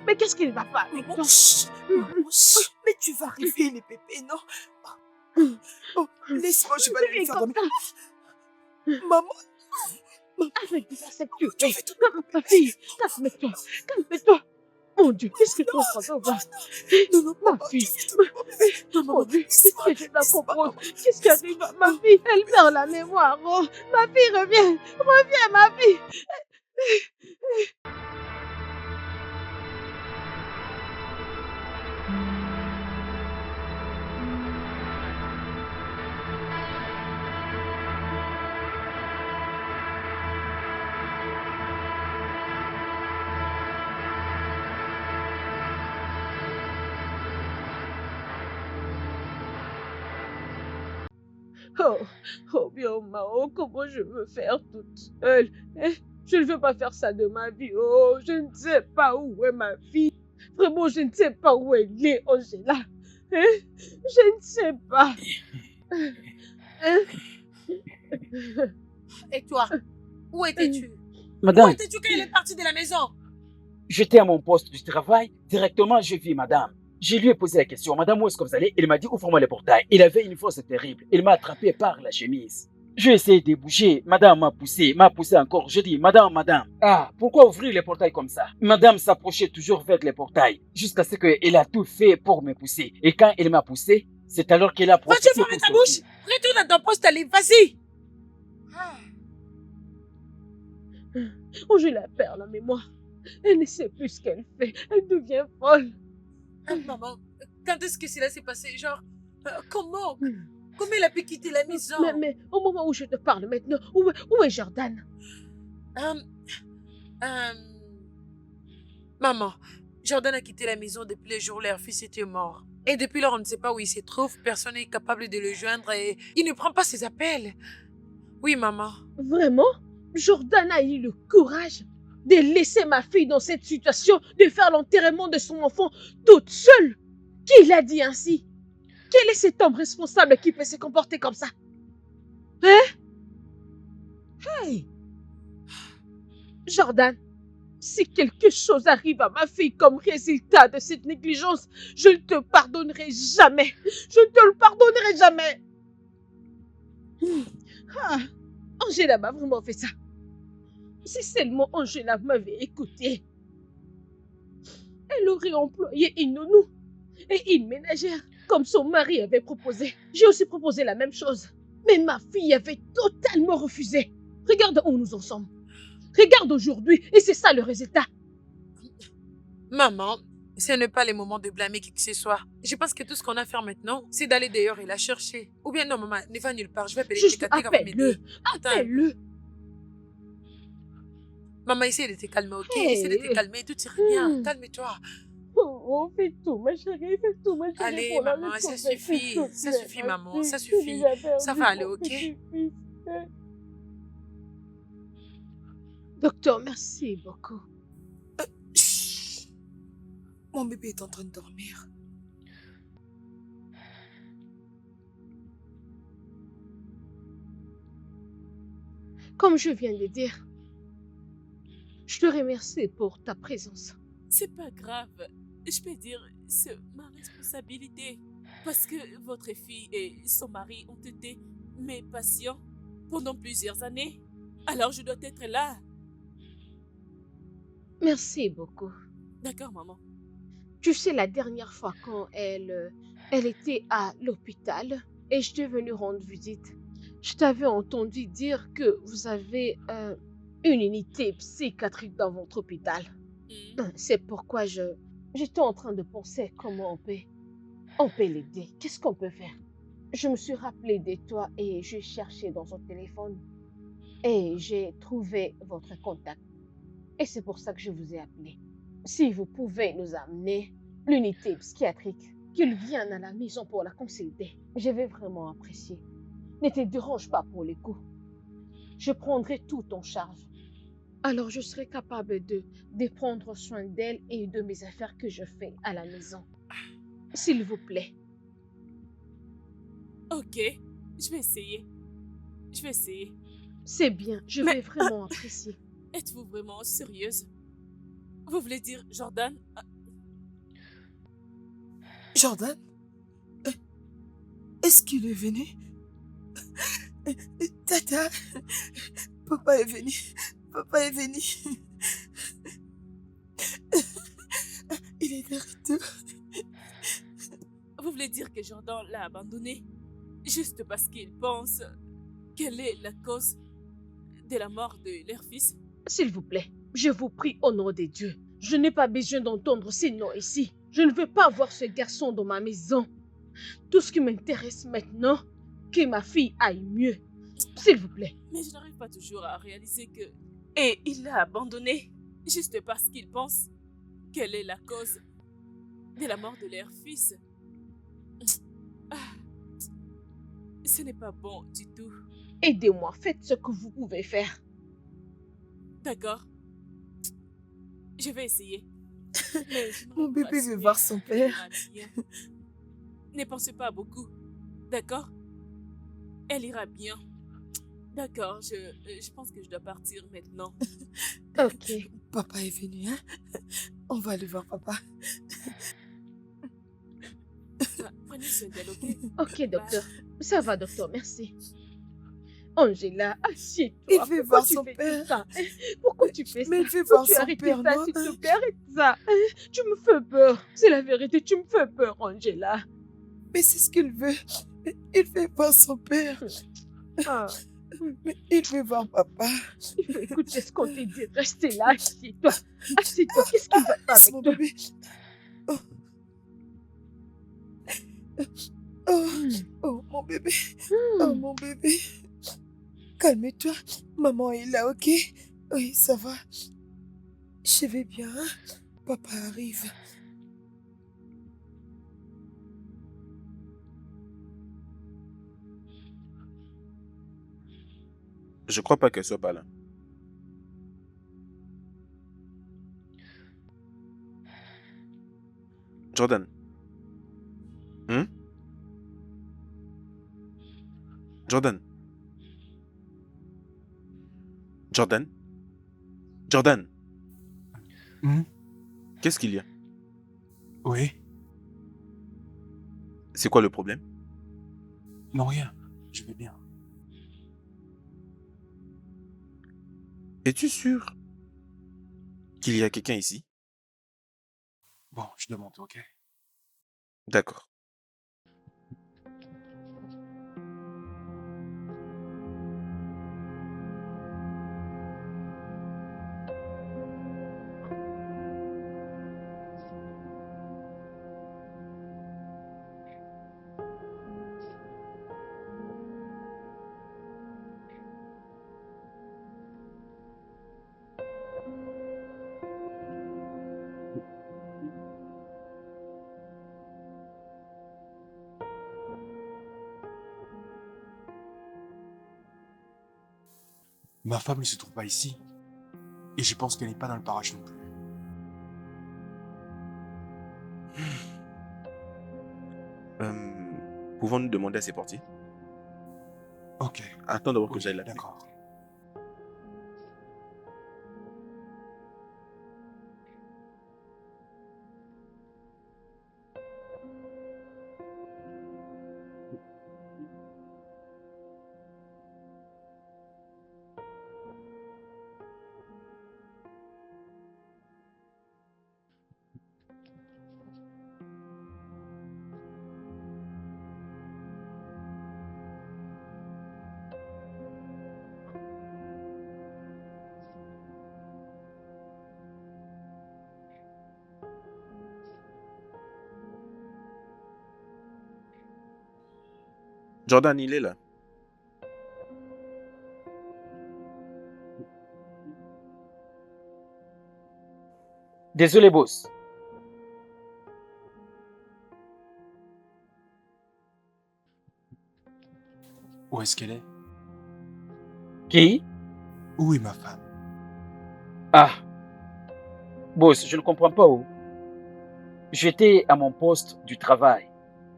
Mais qu'est-ce qui ne va pas avec maman, toi? chut, maman, chut, mais tu vas réveiller les bébés, non? Oh, laisse-moi, je vais lui faire comme dormir. ça. Maman, Arrête de faire ce que tu tu fais. fais tout. Ma fille, calme-toi, calme-toi. Mon Dieu, qu'est-ce que tu es en train de voir? Non, non, Ma maman, fille, tu fais tout pour bébé. Non, mon maman, Dieu, qu'est-ce que je la laisse-moi, propose? maman. Qu'est-ce qui arrive à ma fille? Elle perd la mémoire. Oh, ma fille, reviens, ma fille. Oh bien, Mao, comment je veux faire toute seule? Je ne veux pas faire ça de ma vie. Oh, je ne sais pas où est ma fille. Vraiment, je ne sais pas où elle est, Angela. Je ne sais pas. Et toi, où étais-tu? Où Madame, étais-tu quand il est parti de la maison? j'étais à mon poste du travail. Directement, je vis madame. Je lui ai posé la question, madame, où est-ce que vous allez? Il m'a dit, ouvre-moi le portail. Il avait une force terrible. Il m'a attrapé par la chemise. J'ai essayé de bouger. Madame m'a poussé encore. Je dis, madame. Ah, pourquoi ouvrir le portail comme ça? Madame s'approchait toujours vers le portail. Jusqu'à ce qu'il a tout fait pour me pousser. Et quand il m'a poussé, c'est alors qu'il a profité. Vas-tu fermer ta bouche? Retourne à ton poste, allez, vas-y. Angela perd la mémoire. Elle ne sait plus ce qu'elle fait. Elle devient folle. Maman, quand est-ce que cela s'est passé? Genre, comment? Comment elle a pu quitter la maison? Mais au moment où je te parle maintenant, où est Jordan? Maman, Jordan a quitté la maison depuis le jour où leur fils était mort. Et depuis lors, on ne sait pas où il se trouve, personne n'est capable de le joindre et il ne prend pas ses appels. Oui, maman. Vraiment? Jordan a eu le courage de laisser ma fille dans cette situation, de faire l'enterrement de son enfant toute seule. Qui l'a dit ainsi? Quel est cet homme responsable qui peut se comporter comme ça? Hein? Hey! Jordan, si quelque chose arrive à ma fille comme résultat de cette négligence, je ne te pardonnerai jamais. Je ne te le pardonnerai jamais. Ah, Angela m'a vraiment fait ça. Si seulement Angela m'avait écouté, elle aurait employé une nounou et une ménagère comme son mari avait proposé. J'ai aussi proposé la même chose. Mais ma fille avait totalement refusé. Regarde où nous en sommes. Regarde aujourd'hui et c'est ça le résultat. Maman, ce n'est pas le moment de blâmer qui que ce soit. Je pense que tout ce qu'on a à faire maintenant, c'est d'aller dehors et la chercher. Ou bien non, maman, ne va nulle part. Je vais appeler Juste Teka, Teka va appelle-le. m'aider. Appelle-le. Maman, essaie de te calmer, ok? Hey. Essaie de te calmer, tout ira bien. Calme-toi. Oh, fais tout, ma chérie, fais tout, ma chérie. Allez, pour la maman, ça retrouver, suffit. s'il te Ça plaît, suffit, ma maman, fille. ça J'ai suffit. déjà perdu Ça va aller, mon ok? petit-fils. Docteur, merci beaucoup. Chut. Mon bébé est en train de dormir. Comme je viens de dire, je te remercie pour ta présence. C'est pas grave. Je peux dire, c'est ma responsabilité. Parce que votre fille et son mari ont été mes patients pendant plusieurs années. Alors je dois être là. Merci beaucoup. D'accord, maman. Tu sais, la dernière fois quand elle était à l'hôpital et je t'ai venue rendre visite, je t'avais entendu dire que vous avez une unité psychiatrique dans votre hôpital. C'est pourquoi j'étais en train de penser comment on peut l'aider. Qu'est-ce qu'on peut faire? Je me suis rappelé de toi et j'ai cherché dans son téléphone et j'ai trouvé votre contact. Et c'est pour ça que je vous ai appelé. Si vous pouvez nous amener l'unité psychiatrique, qu'il vienne à la maison pour la consulter, je vais vraiment apprécier. Ne te dérange pas pour les coups. Je prendrai tout en charge. Alors je serai capable de prendre soin d'elle et de mes affaires que je fais à la maison. S'il vous plaît. Ok, je vais essayer. Je vais essayer. C'est bien, je vais vraiment apprécier. Êtes-vous vraiment sérieuse? Vous voulez dire Jordan? Jordan? Est-ce qu'il est venu? Tata, papa est venu. Papa est venu. Il est de retour. Vous voulez dire que Jordan l'a abandonné juste parce qu'il pense qu'elle est la cause de la mort de leur fils? S'il vous plaît, je vous prie au nom de Dieu. Je n'ai pas besoin d'entendre ces noms ici. Je ne veux pas voir ce garçon dans ma maison. Tout ce qui m'intéresse maintenant, que ma fille aille mieux. S'il vous plaît. Mais je n'arrive pas toujours à réaliser que... Et il l'a abandonnée juste parce qu'il pense qu'elle est la cause de la mort de leur fils. Ce n'est pas bon du tout. Aidez-moi, faites ce que vous pouvez faire. D'accord. Je vais essayer. Mais Mon bébé veut voir son père. Ne pensez pas beaucoup. D'accord? Elle ira bien. D'accord, je pense que je dois partir maintenant. Ok. Papa est venu, hein? On va aller voir papa. Prenez soin d'elle, ok? Ok, docteur. Ça va, docteur, merci. Angela, assieds-toi. Il veut Pourquoi voir tu son fais père. ça? Pourquoi tu fais ça? Mais il veut Faut voir tu son arrêter père, ça, non? s'il te plaît, arrête ça. Tu me fais peur. C'est la vérité, tu me fais peur, Angela. Mais c'est ce qu'il veut. Il veut voir son père. Ah. Mais il veut voir papa. Il faut écouter ce qu'on te dit. Restez là, assieds-toi. Assieds-toi, qu'est-ce qui va pas Laisse avec mon toi? bébé. Oh. Oh. Oh, mon bébé. Oh, mon bébé. Calme-toi. Maman est là, ok? Oui, ça va. Je vais bien, hein? Papa arrive. Je crois pas qu'elle soit pas là. Jordan. Jordan. Jordan. Jordan. Qu'est-ce qu'il y a? Oui. C'est quoi le problème? Non, rien. Je vais bien. Es-tu sûr qu'il y a quelqu'un ici? Bon, je demande, ok? D'accord. Ma femme ne se trouve pas ici. Et je pense qu'elle n'est pas dans le barrage non plus. Pouvons-nous demander à ses portiers? Ok. Attends d'abord que Oui, j'aille l'appeler. d'accord. Jordan, il est là. Désolé, boss. Où est-ce qu'elle est? Qui? Où est ma femme? Ah, boss, je ne comprends pas où. J'étais à mon poste du travail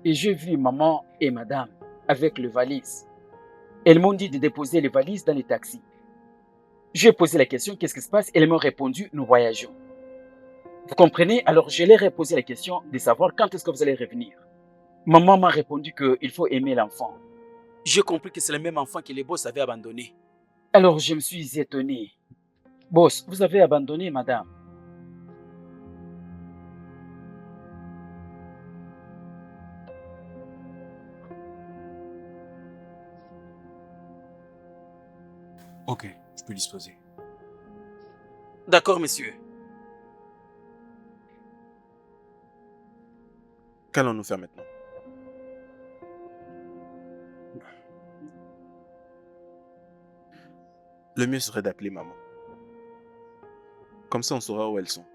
et j'ai vu maman et madame avec les valises. Elles m'ont dit de déposer les valises dans les taxis. J'ai posé la question, qu'est-ce qui se passe? Elles m'ont répondu, nous voyageons. Vous comprenez? Alors je leur ai posé la question de savoir quand est-ce que vous allez revenir. Maman m'a répondu qu'il faut aimer l'enfant. J'ai compris que c'est le même enfant que les boss avaient abandonné. Alors je me suis étonné. Boss, vous avez abandonné madame. Ok, je peux disposer. D'accord, monsieur. Qu'allons-nous faire maintenant? Le mieux serait d'appeler maman. Comme ça, on saura où elles sont.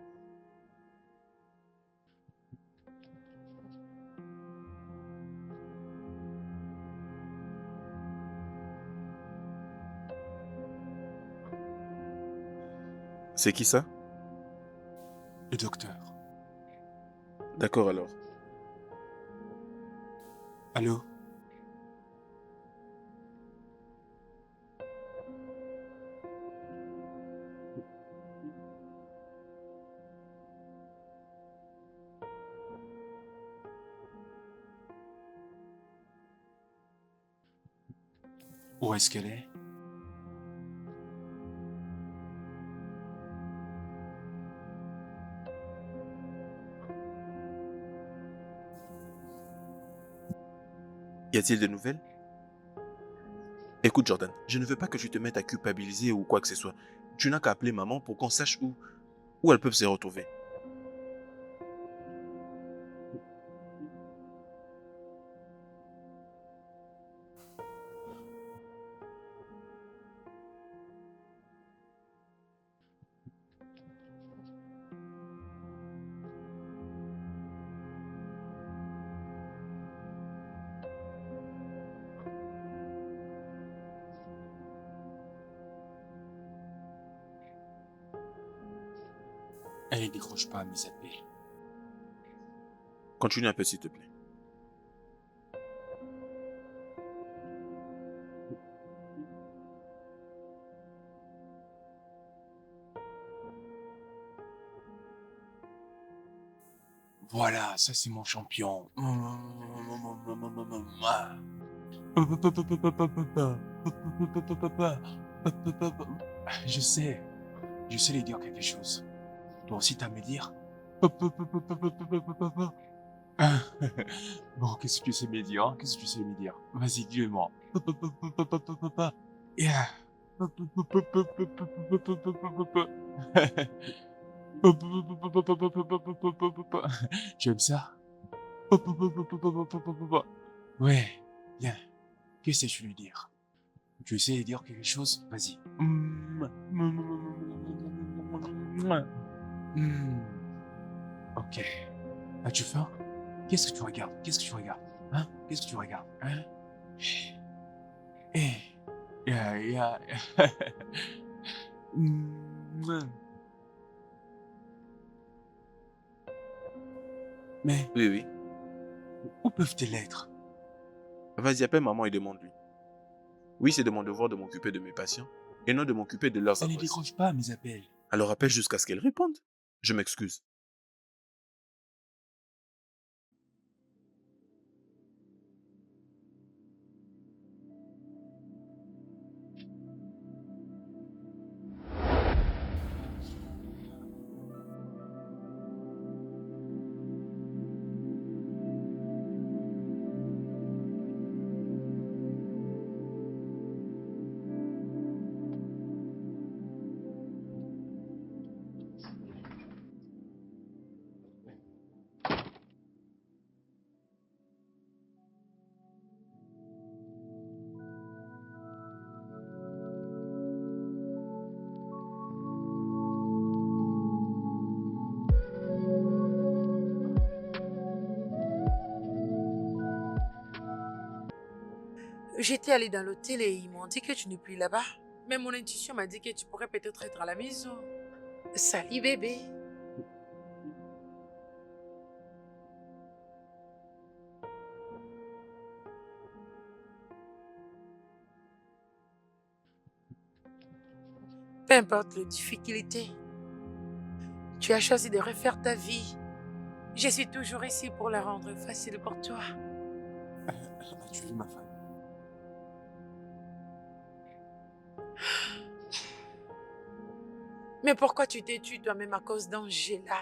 C'est qui ça? Le docteur. D'accord alors. Allô? Où est-ce qu'elle est? Y a-t-il des nouvelles? Écoute Jordan, je ne veux pas que tu te mettes à culpabiliser ou quoi que ce soit. Tu n'as qu'à appeler maman pour qu'on sache où elles peuvent se retrouver. Elle ne décroche pas à mes appels. Continue un peu s'il te plaît. Voilà, ça c'est mon champion. Je sais lui dire quelque chose. Toi aussi t'as à me dire. Bon, qu'est-ce que tu sais me dire? Hein? Qu'est-ce que tu sais me dire? Vas-y, dis-le-moi. Yeah. J'aime ça. Ouais, bien. Qu'est-ce que tu veux dire? Tu essaies de dire quelque chose? Vas-y. Ok. As-tu faim? Qu'est-ce que tu regardes? Qu'est-ce que tu regardes? Hein? Qu'est-ce que tu regardes? Hein? Eh. Yeah, yeah. Mais Oui, oui. où peuvent-elles être? Vas-y, appelle maman et demande-lui. Oui, c'est de mon devoir de m'occuper de mes patients et non de m'occuper de leurs Elle ne adresses. décroche pas à mes appels. Alors appelle jusqu'à ce qu'elle réponde. Je m'excuse. J'étais allée dans l'hôtel et ils m'ont dit que tu n'es plus là-bas. Mais mon intuition m'a dit que tu pourrais peut-être être à la maison. Salut bébé. Peu importe les difficultés, tu as choisi de refaire ta vie. Je suis toujours ici pour la rendre facile pour toi. Tu vis ma femme. Mais pourquoi tu t'es tué toi-même à cause d'Angela?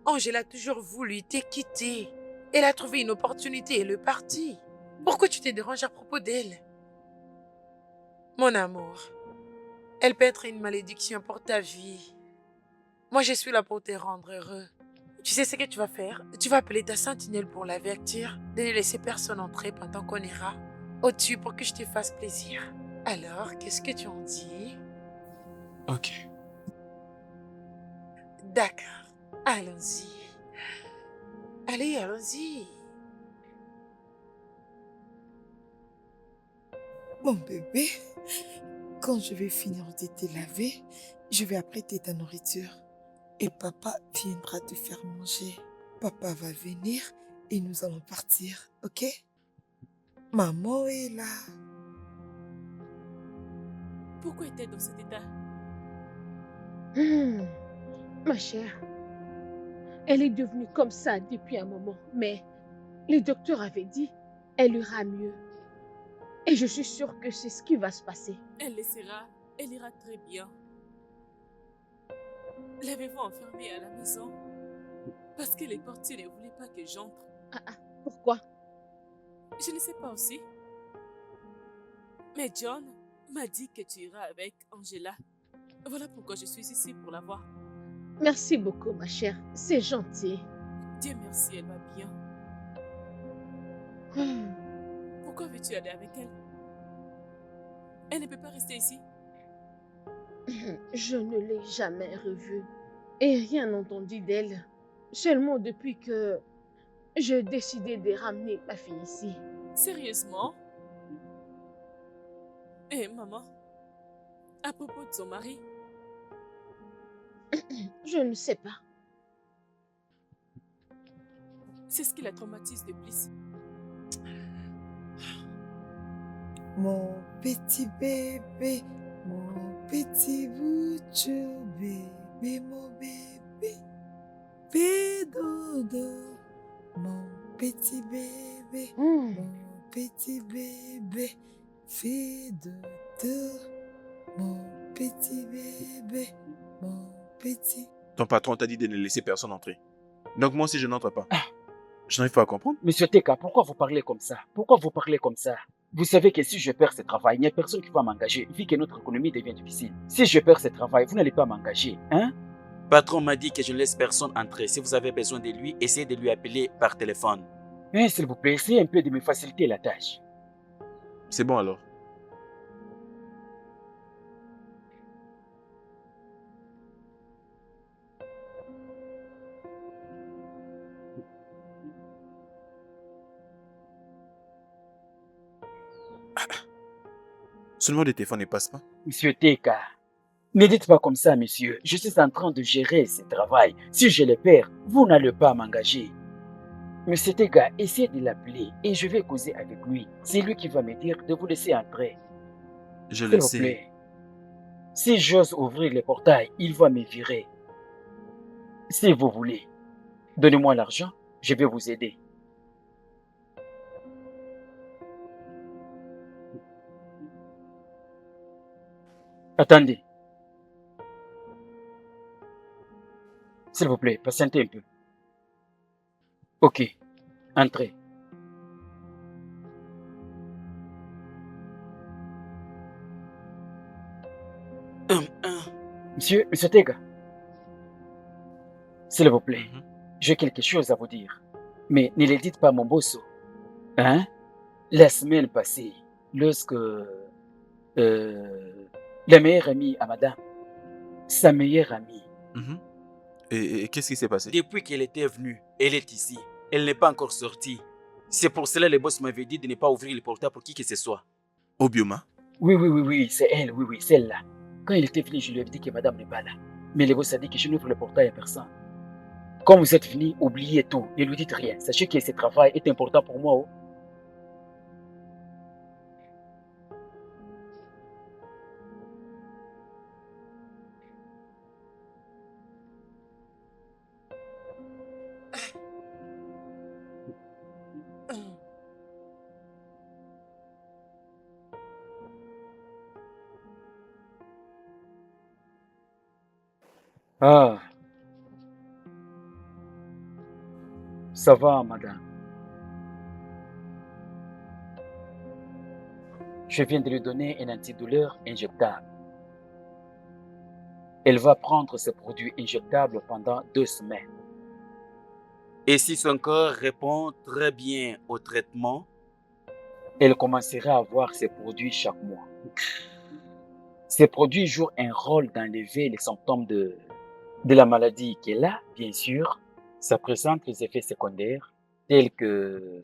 Angela a toujours voulu te quitter. Elle a trouvé une opportunité et elle est partie. Pourquoi tu t'es dérangé à propos d'elle? Mon amour, elle peut être une malédiction pour ta vie. Moi, je suis là pour te rendre heureux. Tu sais ce que tu vas faire? Tu vas appeler ta sentinelle pour l'avertir de ne laisser personne entrer pendant qu'on ira au-dessus pour que je te fasse plaisir. Alors, qu'est-ce que tu en dis? Ok. D'accord, allons-y. Allez, allons-y. Mon bébé, quand je vais finir de te laver, je vais apprêter ta nourriture. Et papa viendra te faire manger. Papa va venir et nous allons partir, ok? Maman est là. Pourquoi était dans cet état? Ma chère, elle est devenue comme ça depuis un moment, mais les docteurs avaient dit elle ira mieux. Et je suis sûre que c'est ce qui va se passer. Elle laissera, elle ira très bien. L'avez-vous enfermée à la maison? Parce que les portiers ne voulaient pas que j'entre. Pourquoi? Je ne sais pas aussi. Mais John m'a dit que tu iras avec Angela. Voilà pourquoi je suis ici pour la voir. Merci beaucoup, ma chère. C'est gentil. Dieu merci, elle va bien. Pourquoi veux-tu aller avec elle? Elle ne peut pas rester ici. Je ne l'ai jamais revue et rien entendu d'elle. Seulement depuis que j'ai décidé de ramener ma fille ici. Sérieusement? Et maman, à propos de son mari? Je ne sais pas. C'est ce qui la traumatise de plus. Mon petit bébé, mon petit bout de bébé, mon bébé, pédodo, mon petit bébé, mon petit bébé, fais dodo, mon petit bébé, mon petit. Ton patron t'a dit de ne laisser personne entrer. Donc moi aussi, je n'entre pas. Je n'arrive pas à comprendre. Monsieur Teka, pourquoi vous parlez comme ça? Pourquoi vous parlez comme ça? Vous savez que si je perds ce travail, il n'y a personne qui va m'engager, vu que notre économie devient difficile. Si je perds ce travail, vous n'allez pas m'engager, hein? Patron m'a dit que je ne laisse personne entrer. Si vous avez besoin de lui, essayez de lui appeler par téléphone. Mais s'il vous plaît, essayez un peu de me faciliter la tâche. C'est bon alors. Ce numéro de téléphone ne passe pas. Monsieur Teka, ne dites pas comme ça, monsieur. Je suis en train de gérer ce travail. Si je le perds, vous n'allez pas m'engager. Monsieur Teka, essayez de l'appeler et je vais causer avec lui. C'est lui qui va me dire de vous laisser entrer. Je S'il le vous sais. plaît. Si j'ose ouvrir le portail, il va me virer. Si vous voulez, donnez-moi l'argent, je vais vous aider. Attendez. S'il vous plaît, patientez un peu. Ok, entrez. Monsieur Tega, s'il vous plaît, j'ai quelque chose à vous dire. Mais ne le dites pas à mon boss. Hein? La semaine passée, lorsque la meilleure amie à madame, sa meilleure amie. Et qu'est-ce qui s'est passé? Depuis qu'elle était venue, elle est ici. Elle n'est pas encore sortie. C'est pour cela que le boss m'avait dit de ne pas ouvrir le portail pour qui que ce soit. Obioma, Oui, c'est elle, oui, celle-là. Quand il était venu, je lui ai dit que madame n'est pas là. Mais le boss a dit que je n'ouvre le portail à personne. Quand vous êtes venu, oubliez tout, ne lui dites rien. Sachez que ce travail est important pour moi. Oh. Ah, ça va, madame. Je viens de lui donner un antidouleur injectable. Elle va prendre ce produit injectable pendant 2 semaines. Et si son corps répond très bien au traitement, Elle commencera à avoir ces produits chaque mois. Ces produits jouent un rôle d'enlever les symptômes de la maladie qu'elle a, bien sûr. Ça présente les effets secondaires tels que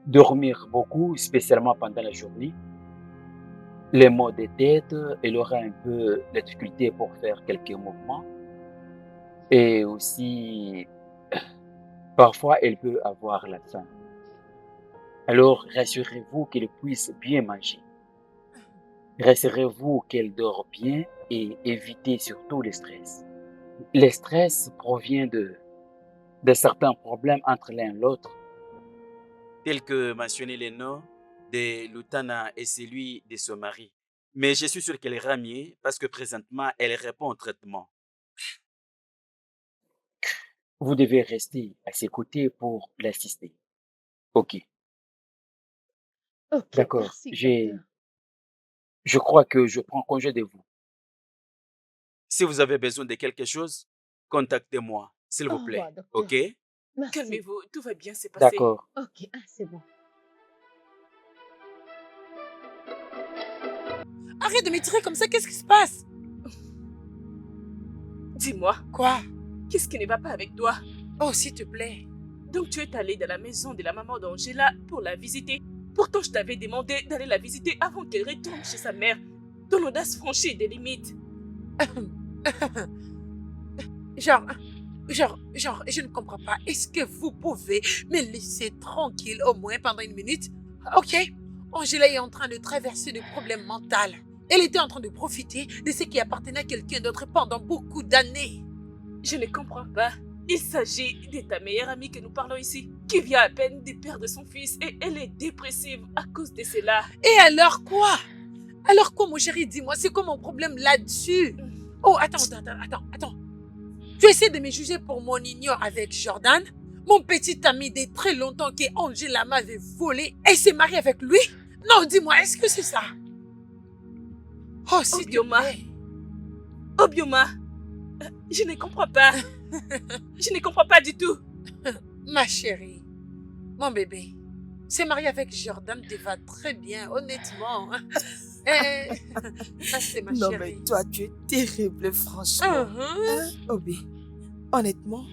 dormir beaucoup, spécialement pendant la journée. Les maux de tête, elle aura un peu de difficulté pour faire quelques mouvements. Et aussi, parfois, elle peut avoir la faim. Alors, rassurez-vous qu'elle puisse bien manger. Rassurez-vous qu'elle dort bien et évitez surtout le stress. Le stress provient de certains problèmes entre l'un et l'autre. tels que mentionner les noms de Lutana et celui de son mari. Mais je suis sûr qu'elle ira mieux parce que présentement, elle répond au traitement. Vous devez rester à ses côtés pour l'assister. Ok, Ok, d'accord. merci, docteur. Je crois que je prends congé de vous. Si vous avez besoin de quelque chose, contactez-moi, s'il Au vous plaît. revoir, docteur. OK? Merci. Calmez-vous, tout va bien se passer. D'accord. Ok, c'est bon. Arrête de m'étirer comme ça, qu'est-ce qui se passe? Dis-moi, Quoi? qu'est-ce qui ne va pas avec toi? Oh, s'il te plaît. Donc tu es allé dans la maison de la maman d'Angela pour la visiter. Pourtant, je t'avais demandé d'aller la visiter avant qu'elle retourne chez sa mère. Ton audace franchit des limites. Genre, je ne comprends pas. Est-ce que vous pouvez me laisser tranquille au moins pendant 1 minute? Ok, Angela est en train de traverser des problèmes mentaux. Elle était en train de profiter de ce qui appartenait à quelqu'un d'autre pendant beaucoup d'années. Je ne comprends pas. Il s'agit de ta meilleure amie que nous parlons ici, qui vient à peine de perdre son fils et elle est dépressive à cause de cela. Et alors quoi? Alors quoi, mon chéri? Dis-moi, c'est quoi mon problème là-dessus? Oh, attends. Tu essaies de me juger pour mon union avec Jordan, mon petit ami de très longtemps que Angela m'avait volé et s'est mariée avec lui? Non, dis-moi, est-ce que c'est ça? Oh, s'il te Obioma. plaît. Obioma, je ne comprends pas. Je ne comprends pas du tout. Ma chérie, mon bébé, s'est marié avec Jordan te va très bien, honnêtement. Ça, c'est ma Non, chérie. mais toi, tu es terrible, franchement. Hein, Obi, honnêtement,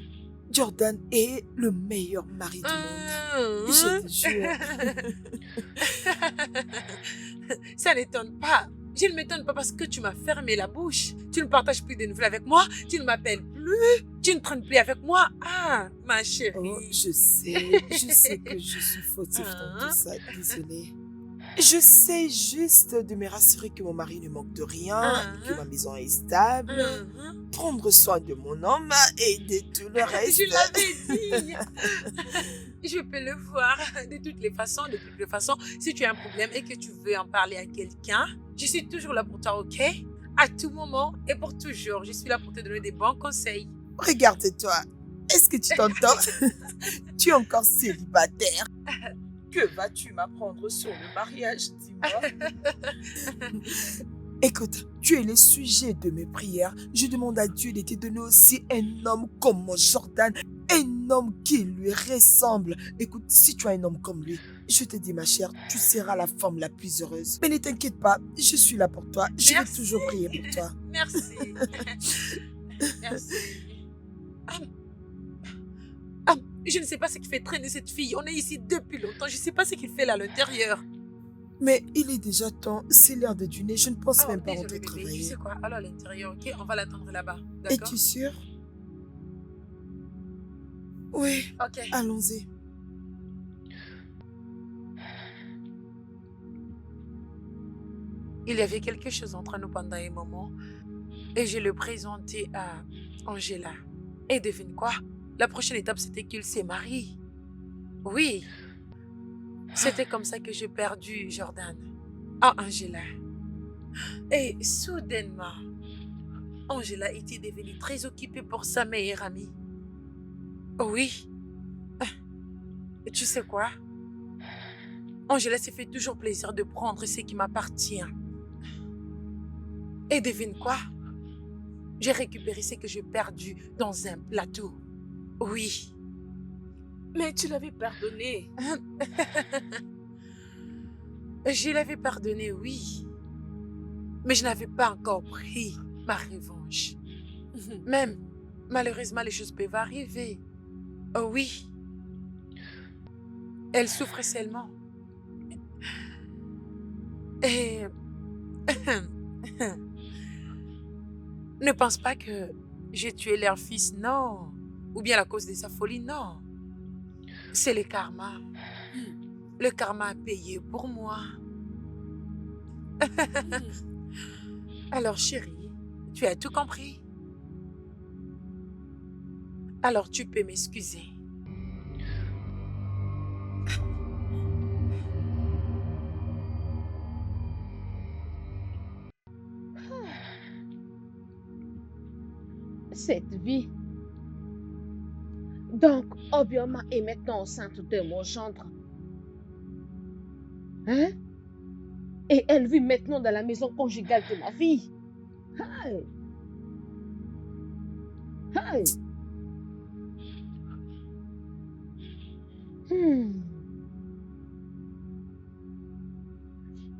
Jordan est le meilleur mari du monde. Je te jure. Ça n'étonne pas. Je ne m'étonne pas parce que tu m'as fermé la bouche. Tu ne partages plus de nouvelles avec moi. Tu ne m'appelles plus. Tu ne traînes plus avec moi. Ah, ma chérie. Oh, je sais que je suis fautive dans tout ça, désolée. Je sais juste de me rassurer que mon mari ne manque de rien, que ma maison est stable, prendre soin de mon homme et de tout le reste. Je l'avais dit. Je peux le voir. De toutes les façons, si tu as un problème et que tu veux en parler à quelqu'un, je suis toujours là pour toi, ok? À tout moment et pour toujours, je suis là pour te donner des bons conseils. Regarde-toi, est-ce que tu t'entends? Tu es encore célibataire. Que vas-tu m'apprendre sur le mariage, dis-moi? Écoute, tu es le sujet de mes prières. Je demande à Dieu de te donner aussi un homme comme mon Jordan, un homme qui lui ressemble. Écoute, si tu as un homme comme lui, je te dis ma chère, tu seras la femme la plus heureuse. Mais ne t'inquiète pas, je suis là pour toi. Je vais toujours prier pour toi. Merci. Merci. Je ne sais pas ce qui fait traîner cette fille. On est ici depuis longtemps. Je ne sais pas ce qu'il fait là à l'intérieur. Mais il est déjà temps, c'est l'heure de dîner, je ne pense Oh, même pas désolé, rentrer bébé. Tu travailler. sais quoi? Alors à l'intérieur, ok? On va l'attendre là-bas. D'accord? Es-tu sûr? Oui, Ok. allons-y. Il y avait quelque chose entre nous pendant un moment et je le présentais à Angela. Et devine quoi? La prochaine étape, c'était qu'il s'est marié. Oui, c'était comme ça que j'ai perdu Jordan. Ah, Angela. Et soudainement, Angela était devenue très occupée pour sa meilleure amie. Oui. Et tu sais quoi? Angela s'est fait toujours plaisir de prendre ce qui m'appartient. Et devine quoi? J'ai récupéré ce que j'ai perdu dans un plateau. Oui. Mais tu l'avais pardonné. Je l'avais pardonné, oui. Mais je n'avais pas encore pris ma revanche. Même, malheureusement, les choses peuvent arriver. Oh oui. Elle souffre seulement. Et... ne pense pas que j'ai tué leur fils, non. Ou bien à cause de sa folie, non. C'est le karma. Le karma a payé pour moi. Alors chérie, tu as tout compris? Alors tu peux m'excuser. Cette vie. Donc, Obioma est maintenant enceinte de mon gendre. Hein? Et elle vit maintenant dans la maison conjugale de ma fille. Aïe. Aïe.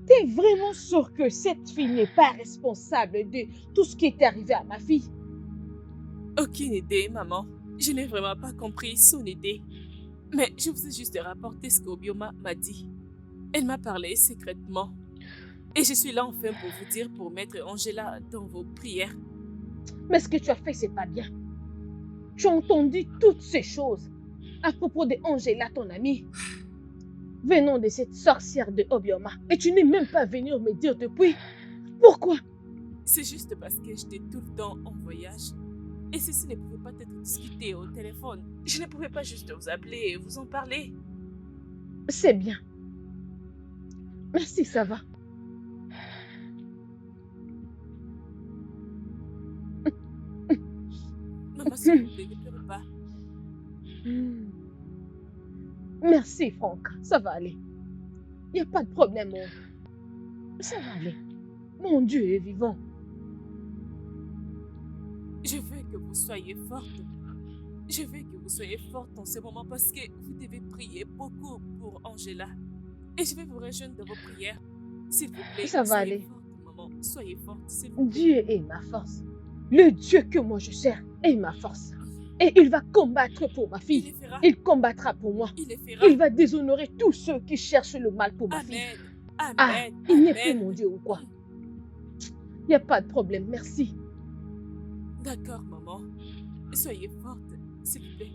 T'es vraiment sûr que cette fille n'est pas responsable de tout ce qui est arrivé à ma fille? Aucune idée, maman. Je n'ai vraiment pas compris son idée. Mais je vous ai juste rapporté ce qu'Obioma m'a dit. Elle m'a parlé secrètement. Et je suis là enfin pour vous dire, pour mettre Angela dans vos prières. Mais ce que tu as fait, c'est pas bien. Tu as entendu toutes ces choses à propos de Angela, ton amie, venant de cette sorcière de Obioma. Et tu n'es même pas venu me dire depuis. Pourquoi? C'est juste parce que j'étais tout le temps en voyage. Et ceci ne pouvait pas être discuté au téléphone. Je ne pouvais pas juste vous appeler et vous en parler. C'est bien. Merci, ça va. Maman, s'il vous plaît, ne pleurez pas. Merci, Franck. Ça va aller. Il n'y a pas de problème. Ça va aller. Mon Dieu est vivant. Je veux que vous soyez forte. Je veux que vous soyez forte en ce moment parce que vous devez prier beaucoup pour Angela. Et je vais vous rejoindre dans vos prières. S'il vous plaît, Ça va soyez aller. forte, maman. Soyez forte, s'il vous plaît. Dieu est ma force. Le Dieu que moi je sers est ma force. Et il va combattre pour ma Il fille. le fera. Il combattra pour moi. Il le fera. Il va déshonorer tous ceux qui cherchent le mal pour ma fille. Amen. Ah, Amen. il n'est plus Amen. mon Dieu ou quoi? Il n'y a pas de problème, merci. D'accord, maman. Soyez forte, s'il vous plaît.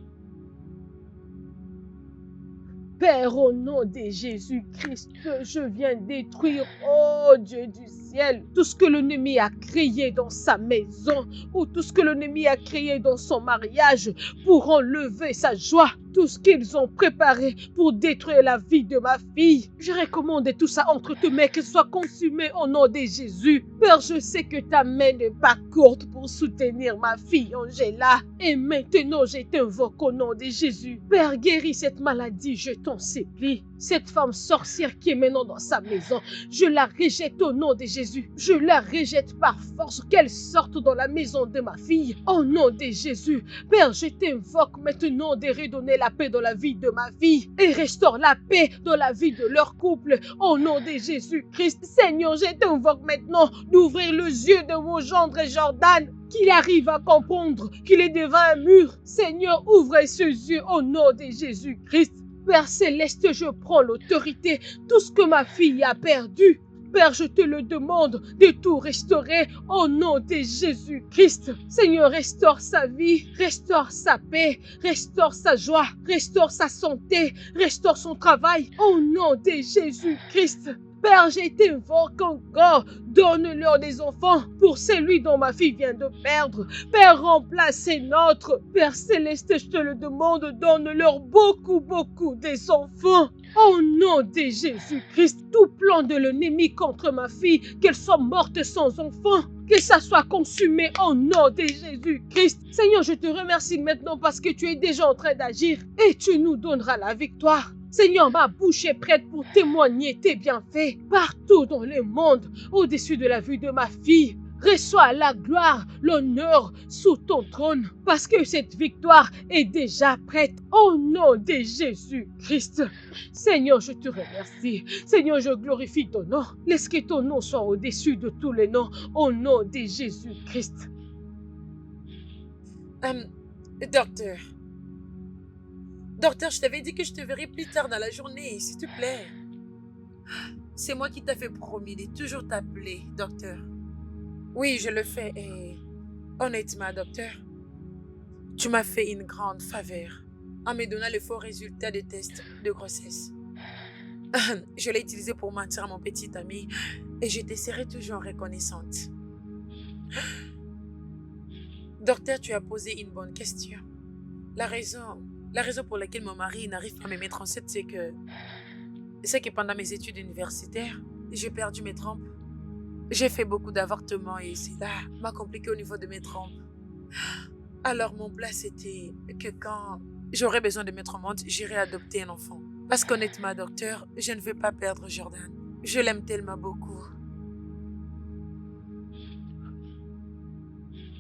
Père, au nom de Jésus-Christ, je viens détruire, oh Dieu du ciel, tout ce que l'ennemi a créé dans sa maison ou tout ce que l'ennemi a créé dans son mariage pour enlever sa joie, tout ce qu'ils ont préparé pour détruire la vie de ma fille. Je recommande tout ça entre tes mains, que ce soit consumé au nom de Jésus. Père, je sais que ta main n'est pas courte pour soutenir ma fille Angela. Et maintenant, je t'invoque au nom de Jésus. Père, guéris cette maladie, je t'en supplie. Cette femme sorcière qui est maintenant dans sa maison, je la rejette au nom de Jésus. Je la rejette par force, qu'elle sorte dans la maison de ma fille. Au nom de Jésus. Père, je t'invoque maintenant de redonner la paix dans la vie de ma fille et restaure la paix dans la vie de leur couple. Au nom de Jésus-Christ, Seigneur, je t'invoque maintenant d'ouvrir les yeux de mon gendre Jordan qu'il arrive à comprendre qu'il est devant un mur. Seigneur, ouvrez ses yeux au nom de Jésus-Christ. Père céleste, je prends l'autorité. Tout ce que ma fille a perdu, Père, je te le demande de tout restaurer au nom de Jésus-Christ. Seigneur, restaure sa vie, restaure sa paix, restaure sa joie, restaure sa santé, restaure son travail au nom de Jésus-Christ. Père, je t'invoque encore, donne-leur des enfants pour celui dont ma fille vient de perdre. Père, remplace les nôtres. Père céleste, je te le demande, donne-leur beaucoup des enfants. Au nom de Jésus-Christ, tout plan de l'ennemi contre ma fille, qu'elle soit morte sans enfant, que ça soit consumé au nom de Jésus-Christ. Seigneur, je te remercie maintenant parce que tu es déjà en train d'agir et tu nous donneras la victoire. Seigneur, ma bouche est prête pour témoigner tes bienfaits partout dans le monde, au-dessus de la vue de ma fille. Reçois la gloire, l'honneur sous ton trône, parce que cette victoire est déjà prête au nom de Jésus-Christ. Seigneur, je te remercie. Seigneur, je glorifie ton nom. Laisse que ton nom soit au-dessus de tous les noms, au nom de Jésus-Christ. Docteur, je t'avais dit que je te verrai plus tard dans la journée, s'il te plaît. C'est moi qui t'avais promis de toujours t'appeler, docteur. Oui, je le fais et honnêtement, docteur, tu m'as fait une grande faveur en me donnant le faux résultat des tests de grossesse. Je l'ai utilisé pour mentir à mon petit ami et je te serai toujours reconnaissante. Docteur, tu as posé une bonne question. La raison pour laquelle mon mari n'arrive pas à me mettre enceinte, c'est que pendant mes études universitaires, j'ai perdu mes trompes. J'ai fait beaucoup d'avortements et cela m'a compliqué au niveau de mes trompes. Alors mon plan c'était que quand j'aurais besoin de mettre au monde, j'irai adopter un enfant. Parce qu'honnêtement, docteur, je ne veux pas perdre Jordan. Je l'aime tellement beaucoup.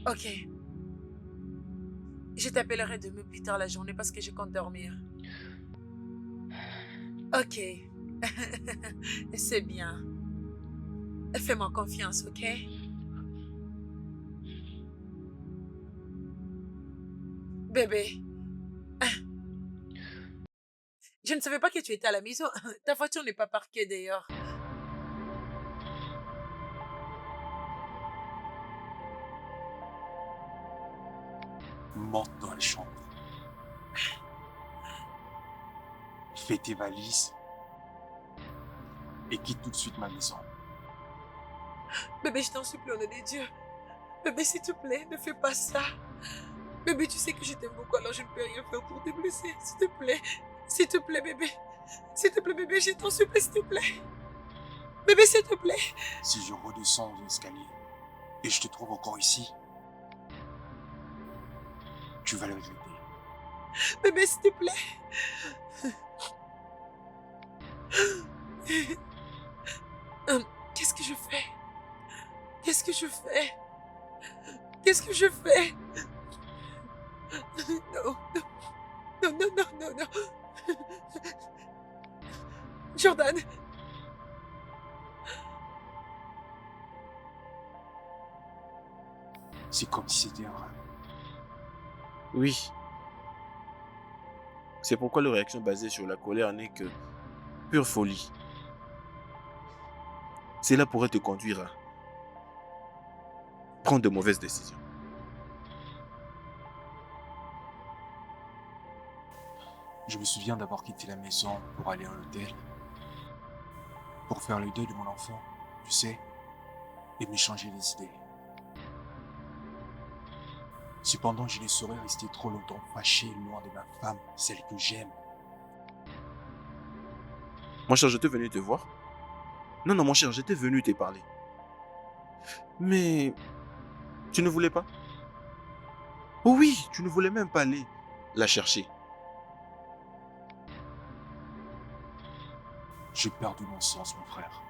Ok. Je t'appellerai demain plus tard la journée parce que je compte dormir. Ok. C'est bien. Fais-moi confiance, ok? Bébé. Je ne savais pas que tu étais à la maison. Ta voiture n'est pas parquée d'ailleurs. Monte dans la chambre. Fais tes valises et quitte tout de suite ma maison. Bébé, je t'en supplie, au nom de Dieu. Bébé, s'il te plaît, ne fais pas ça. Bébé, tu sais que je t'aime beaucoup, alors je ne peux rien faire pour te blesser. S'il te plaît. S'il te plaît, bébé. S'il te plaît, bébé, je t'en supplie, s'il te plaît. Bébé, s'il te plaît. Si je redescends l'escalier et je te trouve encore ici, tu vas le regretter. Bébé, s'il te plaît. Qu'est-ce que je fais? Qu'est-ce que je fais? Qu'est-ce que je fais? Non, non, non, non, non, non. Jordan. C'est comme si c'était un rêve. Oui. C'est pourquoi leur réaction basée sur la colère n'est que pure folie. Cela pourrait te conduire à prendre de mauvaises décisions. Je me souviens d'avoir quitté la maison pour aller à l'hôtel, pour faire le deuil de mon enfant, tu sais, et m'échanger les idées. Cependant, je ne saurais rester trop longtemps fâché loin de ma femme, celle que j'aime. Mon cher, j'étais venu te voir. Non, mon cher, j'étais venu te parler. Mais tu ne voulais pas? Oh oui, tu ne voulais même pas aller la chercher. J'ai perdu mon sens, mon frère.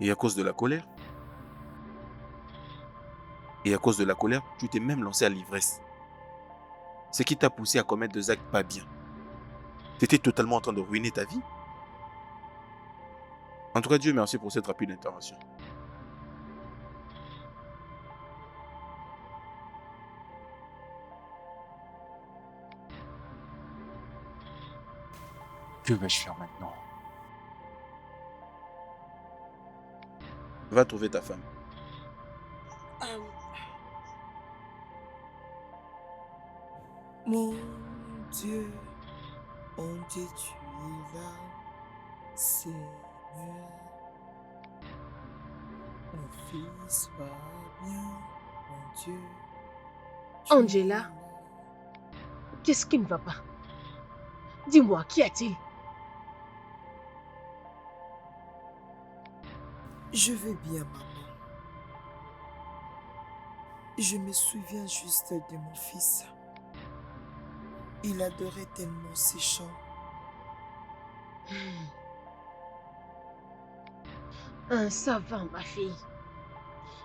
Et à cause de la colère? Et à cause de la colère, tu t'es même lancé à l'ivresse. Ce qui t'a poussé à commettre des actes pas bien. Tu étais totalement en train de ruiner ta vie. En tout cas, Dieu merci pour cette rapide intervention. Que vais-je faire maintenant? Va trouver ta femme. Mon Dieu, mon Dieu, tu es là, Seigneur. Mon fils va bien, mon Dieu. Tu es Angela, là. qu'est-ce qui ne va pas? Dis-moi, qu'y a-t-il? Je vais bien, maman. Je me souviens juste de mon fils. Il adorait tellement ses chants. Ça va, ma fille.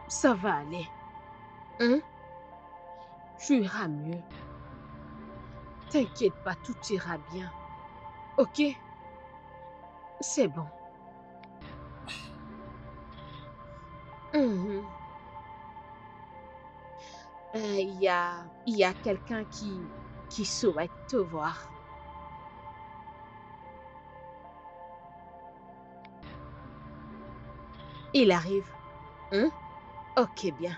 Ça va aller. Hein? Tu iras mieux. T'inquiète pas, tout ira bien. Ok? C'est bon. Mhm. Il y a quelqu'un qui souhaite te voir. Il arrive. Hein? Ok, bien.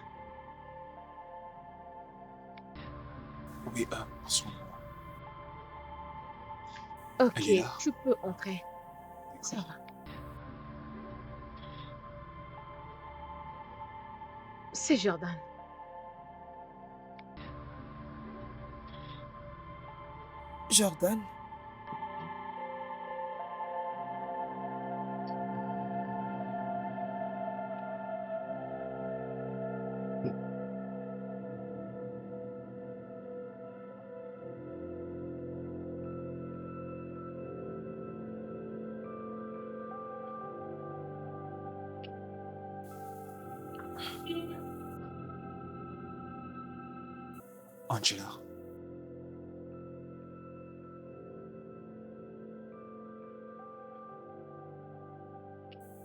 Oui, en ce moment. Ok, Elle est là. tu peux entrer. Ça va. C'est Jordan. Jordan, Angela.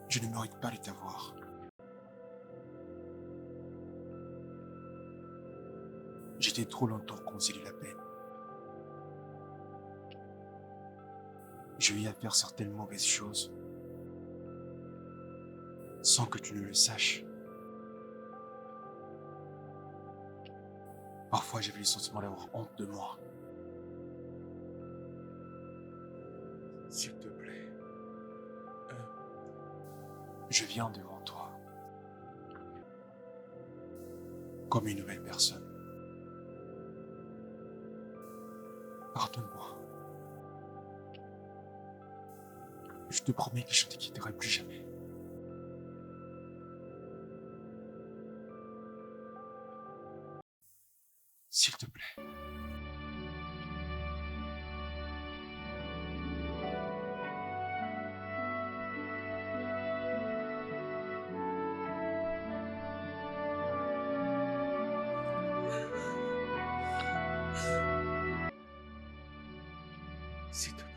Je ne mérite pas de t'avoir. J'étais trop longtemps causé de la peine. Je eu à faire certaines mauvaises choses sans que tu ne le saches. Parfois, j'avais le sentiment d'avoir honte de moi. S'il te plaît, je viens devant toi comme une nouvelle personne. Pardonne-moi. Je te promets que je ne te quitterai plus jamais. S'il te plaît. S'il te plaît.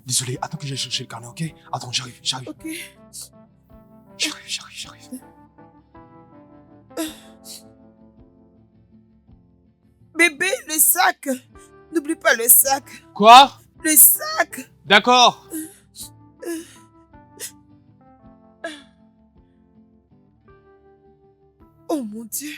Désolé, attends que j'aille chercher le carnet, ok? Attends, j'arrive. Ok. J'arrive. Bébé, le sac. N'oublie pas le sac. Quoi? Le sac. D'accord. Oh mon Dieu.